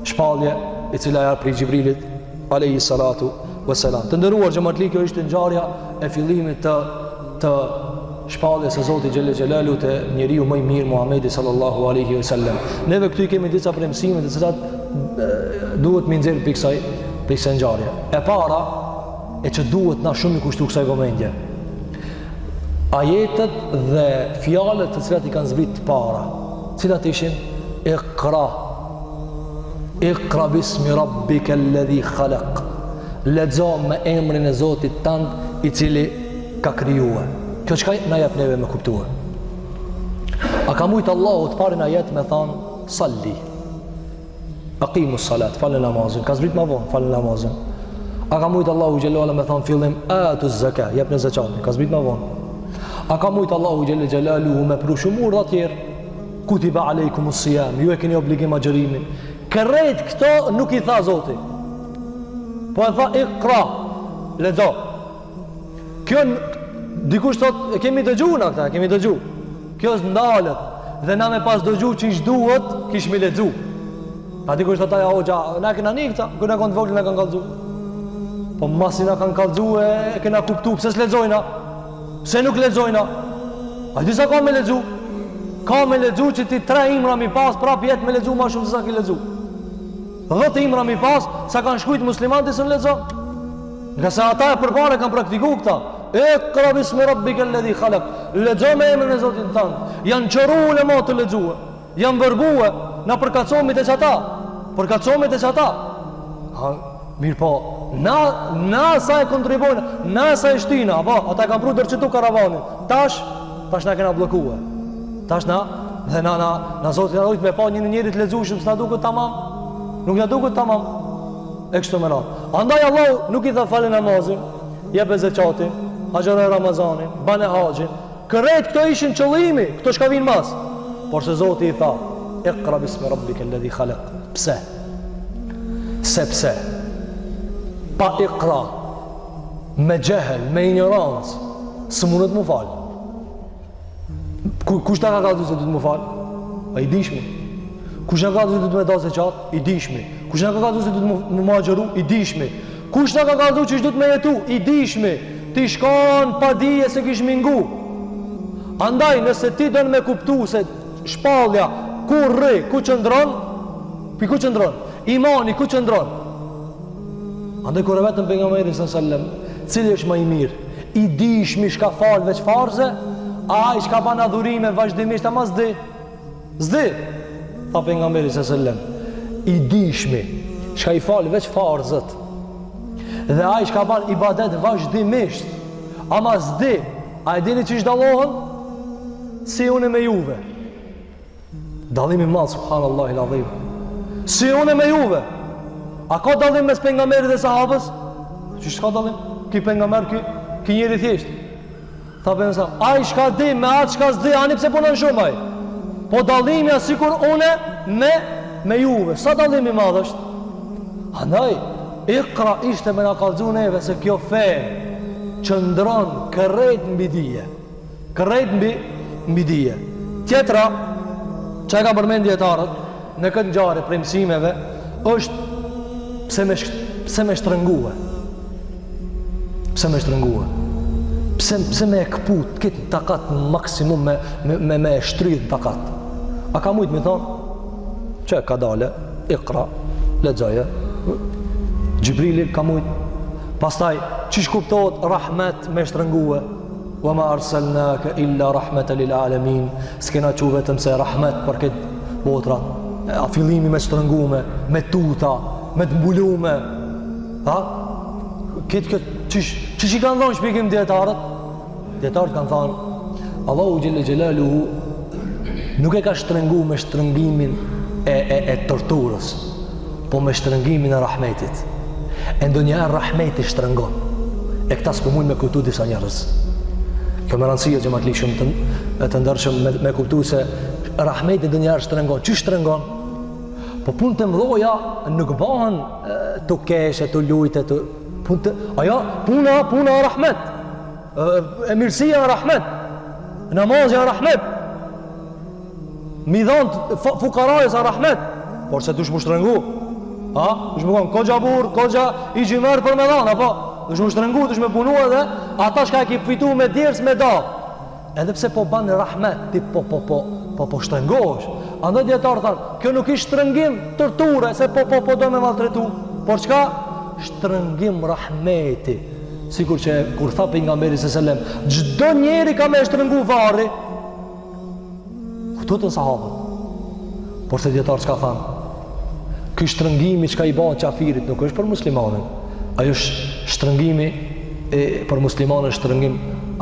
shpallje e cila ja prej Xhibrilit alayhi salatu wassalam. Të nderuar xhamatli, kjo ishte ngjarja e fillimit të shpalljes së Zotit xhelle xhelalu te njeriu më i mirë Muhamedi sallallahu alaihi wasallam. Neve këtu kemi disa premtime të cilat duhet më nxjerr pikë kësaj ngjarje. E para, e që duhet na shumë i kushtu kësaj vëmendje, ajetet dhe fjalët të cilat i kanë zbrit të para, cilat ishin Iqra bismi rabbika alladhi khalaq, lexo me emrin e Zotit tënd i cili ka krijuar. Kjo çka na jep neve me kuptuar. A ka mujt Allahu të parin ajet me thonë salli, aqimus salat, falë namazin, ka zbrit më vonë, falë namazin. A ka mujt Allahu xhelalu me thonë fillim atuz zakat, jep në zakatin, ka zbrit më vonë. A ka mujt Allahu xhelalu xhelalu me pru shumë urdhra të tjerë, kutiba alaykumus siyam, ju e keni obligim agjërimin. Kërrejt këto nuk i tha Zoti, po e tha Iqra, lexo. Kjo dikush thot, e kemi dëgjuar na këta, kemi dëgjuar. Kjo s'ndalet, dhe na me pas dëgjuar ç'ish duhet, kishmi lexu. A dikush thot ajo hoxha, na kena nik këta, kur na kanë vogël na kanë kallxuar. Po masi na kanë kallxuar, e kena kuptuar pse s'lexojna. Pse nuk lexojna? A di sa ka me lexu? Ka me lexu që ti 3 imra mi pas, prap jetë me lexu ma shumë se sa ki lexu. 10 imra mi pas, sa kanë shkujt muslimanti së në lexo. Nga se ata e përpare kanë praktiku këta. Iqra bismi rabbika alladhi khalaq, lexo me emrin e Zotit tënd. Janë qëru ulema të lexuar, janë vërbuar, na përkacomit e çata. Përkacomit e çata. Mirë po, na sa e kontribojnë, na sa e shtina, apo, ata kanë pru dërqitu karavanin. Tash na kena blokua. Tash dhe na Zotit na dojtë me pa njëri të lexueshëm, s'na duket tamam. Nuk na duket tamam. E kështu me radhë. Andaj Allahu nuk i tha falë namazin, jep zakatin, agjëro Ramazanin, bane haxhin. Kërrejt këto ishin qëllimi, këto shka vinë mas. Por se Zoti i tha, Iqra bismi rabbika alladhi khalaq. Pse? Sepse pa Iqra me gjehel, me ignorancë, së mundet mu falë. Kush ta ka kalzu se du të mu falë? A i dishmi. Kush ta ka kalzu se du të me da se qatë? I dishmi. Kush ta ka kalzu se du të mu magjeru? I dishmi. Kush ta ka kalzu që ishtë du të me jetu? I dishmi. Ti shkon pa dije se kish mingu. Andaj nëse ti dënë me kuptu se shpallja ku rri, ku qëndron, pi ku qëndron? Imani ku qëndron? Andaj kur e vetëm pejgamberi sallallahu cili është më i mirë? I dishmi shka falë veç farze, a i shka ban adhurime vazhdimisht, ama zdi. Zdi, tha pejgamberi sallallahu i dishmi shka i falë veç farzët, dhe a i shka ban ibadet vazhdimisht, ama zdi. A i dini që ishtë dalohen? Si une me juve. Dalimi madhë, subhanallahi l'adhim. Si une me juve. A ka dalim mes pejgamberit dhe sahabës? Që shka dalim? Ki pejgamber, ki njeri thjesht. Tha për nësa, a i shka di me atë shka zdi, ani pse punën shumë aj. Po dalimi a sikur une me juve. Sa dalimi madhë është? Andaj, Iqra ishte me nga kalzun eve se kjo fe qëndron kërrejt mbi dije. Kërrejt mbi dije. Tjetra, që e ka përmen djetarët, në këtë ngjarje prej mësimeve, është pse me shtrëngue. Pse me shtrëngue. Pse me e këput, këtë takat në maksimum me shtridh takat. A ka mujtë me thonë? Që ka dale, Iqra, lexoje. Gjibrili ka mujtë. Pastaj, qish kuptohet rahmet me shtrëngue? Wa ma arsalnaka illa rahmatan lil alamin. S'kena qu vetëm se rahmet për këtë botrat. A fillimi me shtrëngume, me tuta, me të mbulume. Ha? Këtë qish i kanë thonë shpikim djetarët? Djetarët kanë thonë, Allahu Gjelle Gjelaluhu nuk e ka shtrëngu me shtrëngimin e torturës, po me shtrëngimin e rahmetit. E ndonjëherë rahmeti shtrëngon. E këta s'po mujnë me kuptu disa njerëz. Kjo me rëndësia që ma të lishëm të ndërshëm me kuptu se rahmeti ndonjëherë shtrëngon. Që shtrëngon? Po punë të mdoja nuk bëhen të keshe, të lujte, puna rahmet. E mirësia rahmet. Namazja rahmet. Midhant fukarajës rahmet. Por se dush më shtrëngu. Dush më konë, kogja burë, kogja i gjimerë për me dhanë, apo? Dush më shtrëngu, dush me punu edhe, ata shka e ki fitu me djerës me da. Edhe pse po banë rahmet, ti po shtrëngosh. Andë djetarë thanë, kjo nuk ishtë shtrëngim tërture, se po do me maltretu. Por qka? Shtrëngim rahmeti. Sikur që kur tha pejgamberi s.a.s. Gjdo njeri ka me shtrëngu varri. Këtutën sahabët. Por se djetarë qka thanë? Ky shtrëngimi që ka i banë qafirit nuk është për muslimanën. Ajo shtrëngimi për muslimanën është shtrëngim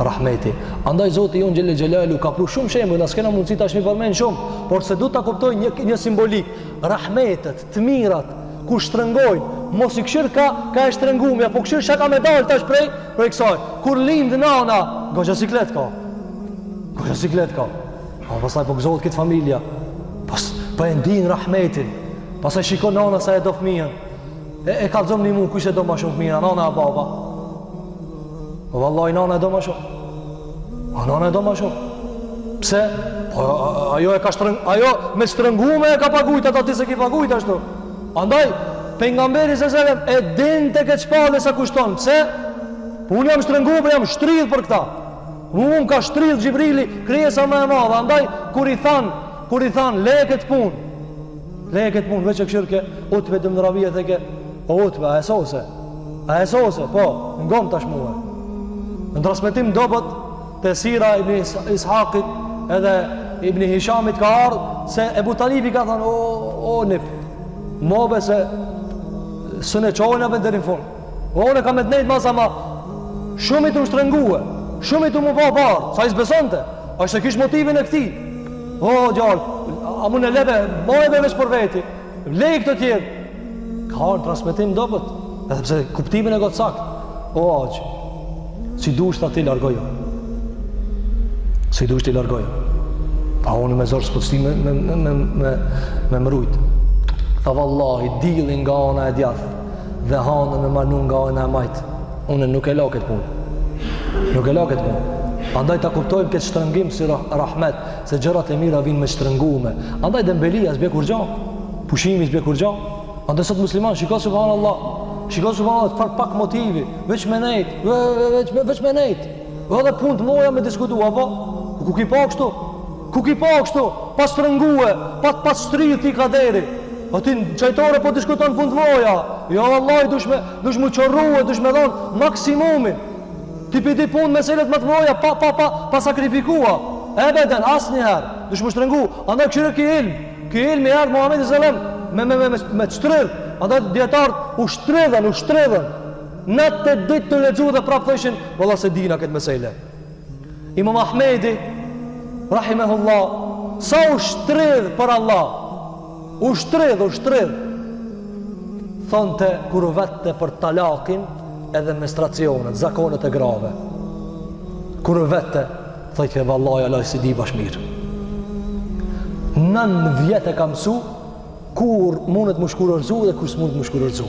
rahmeti. Andaj Zoti jonë Gjelle Gjelalu ka pru shumë shemë, nësë kena mundësi ta shmi përmenë shumë, por se du ta kuptoj një simbolik. Rahmetet, të mirat, ku shtrëngojnë, mos i këshirë ka e shtrëngumja, po këshirë shaka me dalë tash prej kësaj. Kur lindë nana, goxha siklet ka. Goxha siklet ka. Pastaj po gëzohet këtë familja. Po e ndinë rahmetin. Pasaj shikon nana sa e do fëmijën. E kalzom një mu, kush e do ma shumë fëmijën? Nana e baba. Vallaj, nana e do ma shumë. Nana e do ma shumë. Pse? Ajo e ka ajo me shtrëngume e ka pagujt, ata ti se ki pagujt ashtu. Andaj, pejgamberi s.a.s. e din të këtë shpallë sa kushton. Pse? Po unë jam shtrëngume, jam shtridh për këta. Unë ka shtridh Gjibrili, krijesa më e madhe. Andaj, kur i than, le këtë punë. Leje këtë punë, veç e këshirë ke utve dëmdravije dhe ke utve, a e sose, po, ngom tash muhe. Në transmetim dobet të sira ibn Ishaqit edhe ibn Hishamit ka ardhë se Ebu Talibi ka thënë, o nip, mobe se sëne qojnë e venderin fund. One ka me të nejtë masa ma, shumë i të më shtrënguhe, shumë i të më pa parë, sa i zbesonte, është e kish motivin e këti. O, gjallë, a mune lebe, mojbe veç për veti, lej këtë tjerë. Ka në transmitim dobet, edhe pse kuptimin e gotë sakt. O, aqë, si dush të ati largojo. Si dush të largojo. Pa unë me zorë s'pëtësi me mrujt. Tha vallahi, dilin nga ona e djath, dhe hanën me manu nga ona e majt. unë nuk e la këtë punë. Nuk e la këtë punë. Andaj ta kuptojmë këtë shtrëngim si rahmet, se gjërat e mira vinë me shtrëngume. Andaj dembelia s'bje kur gjan, pushimi s'bje kur gjan. Andaj sot musliman, shiko subhanallah, të pak motivi, veç me nejt, veç me nejt. Edhe punë të moja me diskutu, apo? Ku ki pa kështu? Ku ki pa kështu? Pas shtrëngue, pas shtrirë ti kaderi. A ti në qajtore po diskuton punë të moja. Ja Allah, dush mu qërruhe, dush me dhonë maksimumin. Ti piti punë meselet më të moja pa sakrifikua. Ebeden, asë njëherë, dush mu shtrëngu. Andaj këshire ki ilm i herë Muhammed s.a.s. me të shtrirë. Andaj djetarët u shtridhen. Në të ditë të ledzu dhe prapë thëshin, valla se dina këtë mesele. Imam Ahmedi, rahimehullah, sa u shtridh për Allah, u shtridh, thonë të kur vete për talakin edhe menstruacionet, zakonet e grave. Kur vete, thëjtë e vallaj, Allah si di bashmirë. 9 vjetë e kam su, kur mundet më shkurërzu dhe kur s'mundet më shkurërzu.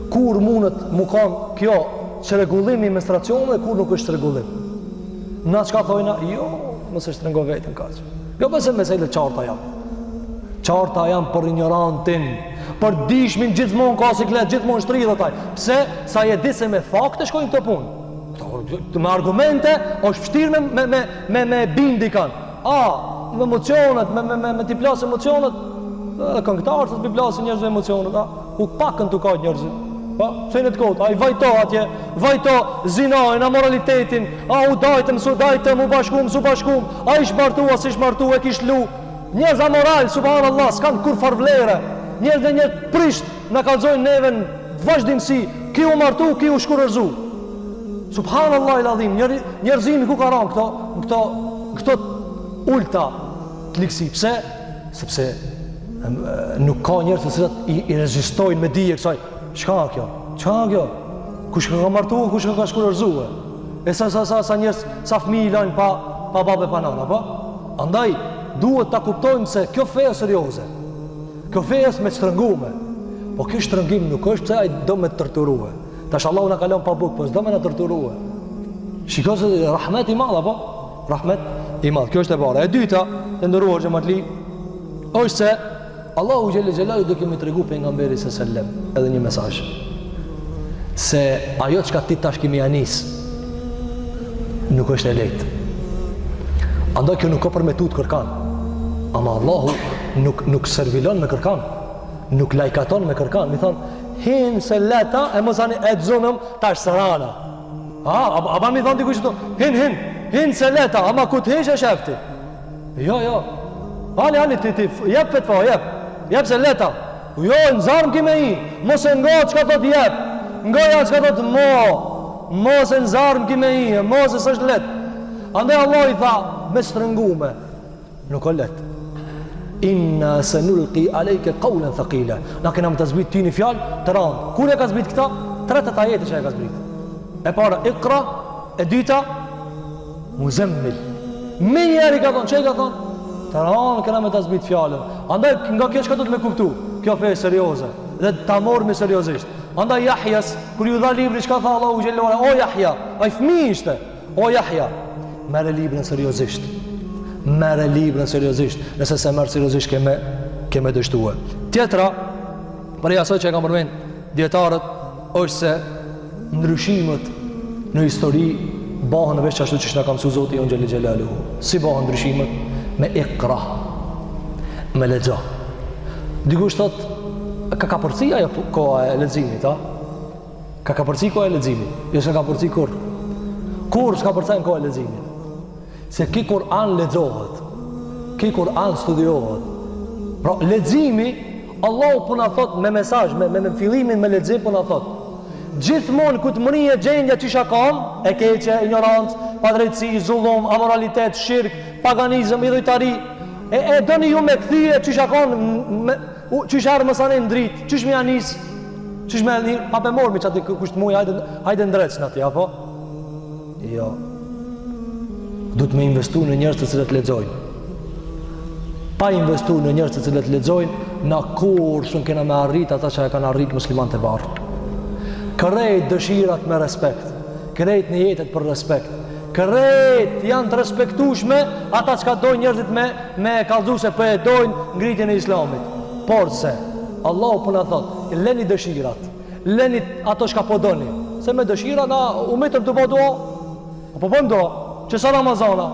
Kur mundet më kanë kjo që regullimi menstruacionet dhe kur nuk është regullim. Na qka thojna? Jo, mësë është rëngo vetën kaqë. Jo pëse mesele qarta jam. Qarta jam për ignorantin, për dishmin gjithmonë ka siklet, gjithmonë shtridhe taj. Pse? Sa je di se me fakte shkojnë këtë punë. Me argumente, është fështirë me bindikan. Me emocionet, me t'i plasë emocionet, këngëtarët të t'i plasë njerëzve emocionet, u pakën t'u kajtë njerëzve. Se në të kotë, a i vajto atje, vajto zinajnë, a moralitetin, a u dajtëm, su dajtëm, u bashkum, su bashkum, a ish martu, a si ish martu, e kish lu. Njerëz amoral, subhanallah, s'kanë kur farvlere. Njerëz dhe njerëz prisht, në kalzojnë neve në vazhdimësi, ki u martu, ki u shkurërzu. Subhanallah i ladhim, njerëzimi ku ka ranë këto ulta të likësi. Pse? Sepse nuk ka njerëz të cilat i rezistojnë me dije kësaj. Çka kjo? Kush ka martu, kush ka shkurërzu? E sa njerëz, sa fëmijë lajnë pa babë pa nana, po? Andaj duhet ta kuptojmë se kjo fe është serioze. Kjo fe është me shtrëngume. Po ky shtrëngim nuk është pse ai do me torturue. Tash Allahu na kalon pa bukë, po s'do me na torturue. Shikoj se rahmet i madh apo? Rahmet i madh. Kjo është e para. E dyta, të nderuar xhamatli, është se Allahu xhelle xhelalu do kemi tregu pejgamberit sallallahu alaihi wasallam edhe një mesazh. Se ajo çka ti tash kemi anis nuk është e lehtë. Andaj kjo nuk ka për me tut kërkan. Ama Allahu nuk servilon me kërkan. Nuk lajkaton me kërkan. Mi thonë, hin se leta e mos ani e dzunëm tash sërana. Aba mi thonë dikush të hin se leta, ama ku të hesh e shefti. Jo. Hali, ti, jep fetfa, jep se leta. Jo, në zarmë kime i, mos e nga që ka të jep. Nga që ka të mos e në zarmë kime i, mos e së është let. Andaj Allah i tha, me shtrëngume, nuk o let. Inna se nulqi alejke kaulen thakile. Na kena më të zbit ty një fjallë të randë. Kur e ka zbit këta? 30 ajete që e ka zbit. E para, ikra, e dyta, muzemmil. Me njeri ka thonë, që e ka thonë? Të randë kena me të zbit fjallën. Andaj nga kjo që ka do të me kuptu, kjo fe e serioze, dhe ta morë me seriosisht. Andaj Jahjas, kër ju dha libri, që ka tha Allahu Gjellore, o Jahja, a i fmi ishte, o Jahja, mere librin seriosisht. Nëse se merë seriosisht keme dështue. Tjetra, për e asoj që e kam përmen djetarët, është se ndryshimet në histori bahën veç ashtu që shna kam su Zoti unë Gjellë Gjellalu. Si bahën ndryshimet? Me ikra, me lexo. Dikush thot, ka përci ajo koha e leximit, a? Ka përci koha e leximit. Jo se ka përci kur. Kur s'ka përcajnë koha e leximit. Se ki Kur'an lexohet. Ki Kur'an studiohet. Pra, leximi, Allahu po na thot me mesazh, me fillimin me lexim po na thot. Gjithmonë ku të mrije gjendja çisha kam, e keqe, ignorancë, padrejtësi, zullum, amoralitet, shirk, paganizëm, idhujtari, e doni ju me këthije çisha kanë, çisha arë mësane në dritë, çish me anis, çish me një, pa pe mormi që ati kusht muj, hajde ndrecë në ati, apo? Jo. Du të me investu në njerëz të cilët lexojnë. Pa investu në njerëz të cilët lexojnë, na kur shumë kena me arrit ata që e kanë arrit musliman të barë. Krejt dëshirat me respekt, krejt në jetet për respekt, krejt janë të respektueshme ata që ka dojnë njerëzit me kallëzu se për e dojnë ngritjen e islamit. Por se Allahu po na thot, leni dëshirat, leni ato që ka po doni, se me dëshira na umetëm të po dua, po bëjmë dua, që sa Ramazana,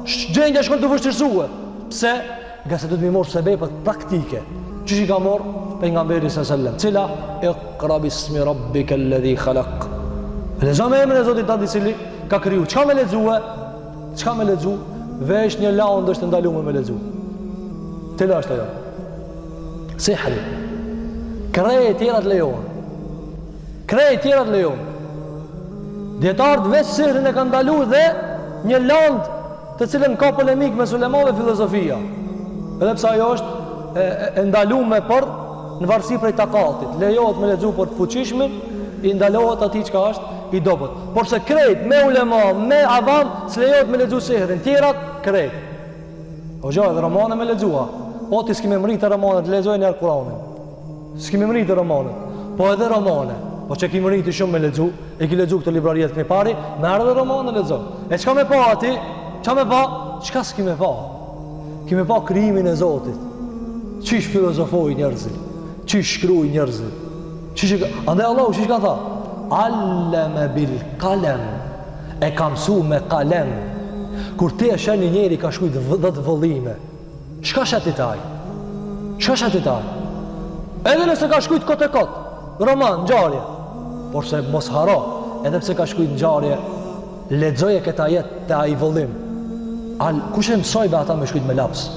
gjendja shkon të vështirësue. Pse? Nga se du të mi morë sebepet praktike. Që që ka morë? Pejgamberi s.a.s. Cila? Iqra bismi rabbika alladhi khalaq. Lezo me emrin e Zotit tënd i cili ka kriju. Çka me lexue? Çka me lexu? Vesh një laund është ndaluar me lexu. Cila është ajo? Sihri. Krejt tjerat lejohen. Krejt tjerat lejohen. Dietarët veç sihrin e kanë ndaluar dhe një laund të cilën ka polemik me ulemat dhe filozofia. Edhe pse ajo është e ndaluar për në varësi prej takatit. Lejohet me lexu për të fuqishmin, i ndalohet atij çka është i dobët. Por se krejt me ulema, me avam, s'lejohet me lexu sihrin. Tjerat krejt. O gjë, edhe romane me lexua. O ti s'kemi mritë romanet, lexojnë njerë Kur'anin. S'kemi mritë romanet. Po edhe romane. Po që kemi mritë shumë me lexu, e ki lexu këtë librariet këmi pari, merë dhe romane lexo. E çka me pa ati? Qa me pa? Qka s'ki me pa? Ki me pa krijimin e Zotit. Qish filozofoj njerëzit? Qish shkruj njerëzit? Andaj Allahu qish ka tha? Alleme bil kalem. E ka mësu me kalem. Kur ti e sheni njeri ka shkujt 10 vëllime, shka shati taj? Shka shati taj? Edhe nëse ka shkujt kot e kot, roman, ngjarje. Por se mos haro, edhe pse ka shkujt ngjarje, lexoje këta jetë të ai vëllim. Kush e mësoj be ata me shkujt me laps?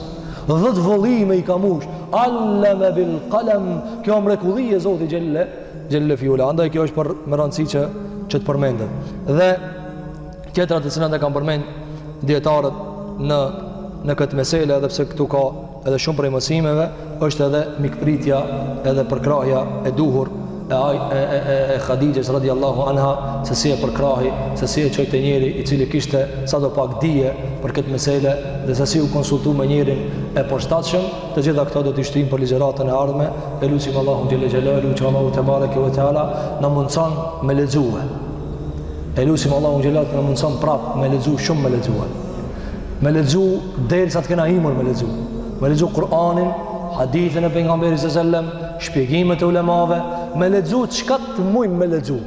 10 vëllime i ka mush. Alleme bil kalem. Kjo mrekulli e Zoti gjelle fjula. Andaj kjo është për më rëndësi që të përmendet. Dhe tjetrat të cilën e kam përmend dietarët në këtë mesele, edhe pse këtu ka edhe shumë prej mësimeve, është edhe mikpritja edhe përkrahja e duhur e Khadijës radiallahu anha, se si e përkrahi, se si e qojtë njeri i cili kishte sa do pak dije për këtë mesele, dhe se si u konsultu me njerin e përshtatshëm. Të gjitha këto do t'i shtojmë për ligjëratën e ardhme. E lutim Allahun xhelle xhelalu që Allahu te bareke ve teala na mundson me lexue. E lutim Allahun xhelalu na mundson prap me lexu, shumë me lexue. Me lexu derisa të kena imur me lexu. Me lexu Kur'anin, hadithin e pejgamberit sallallahu alajhi wasallam, shpjegimet e ulemave, me lexu çka të mujmë me lexu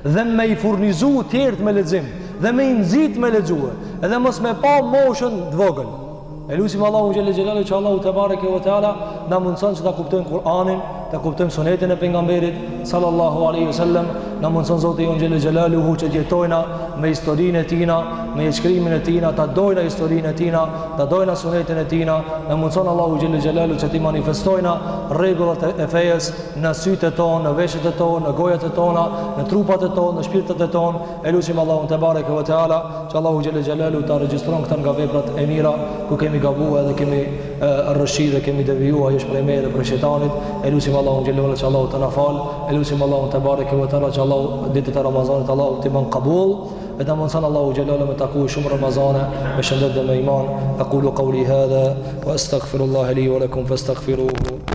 dhe me i furnizu tjerët me lexim dhe me i nxit me lexu, edhe mos me pa moshën të vogël. E lutim Allahu xhelle xhelalu që Allahu te bareke ve teala na mundson që ta kuptojmë Kur'anin, ta kuptojmë sunetin e pejgamberit sallallahu alaihi wasallam. Na mundson Zoti jon xhelle xhelaluhu që jetojna me historinë e tina, me shkrimin e tina, ta dojna historinë e tina, ta dojna sunetin e tina. Na mundson Allahu xhelle xhelalu që ti manifestojna rregullat e fejes në sytë tonë, në veshët e tonë, në gojat e tona, në trupat e tonë, në shpirtet e tonë. E lutim Allahun te bareke ve teala që Allahu xhelle xhelalu ta regjistron këta nga veprat e mira ku kemi gabuar dhe kemi rrëshit dhe kemi devijuar jesh prej me dhe prej shejtanit. E lutim Allahun xhelle xhelalu që Allahu të na fal. E lutim Allahun te bareke ve teala që Allahu ditët e Ramazanit Allahu të bën qabul. E të mundson Allahu xhelalu me taku shumë Ramazane me shëndet dhe me iman. Aqulu qawli hadha wa astaghfirullaha li wa lakum fastaghfiruhu.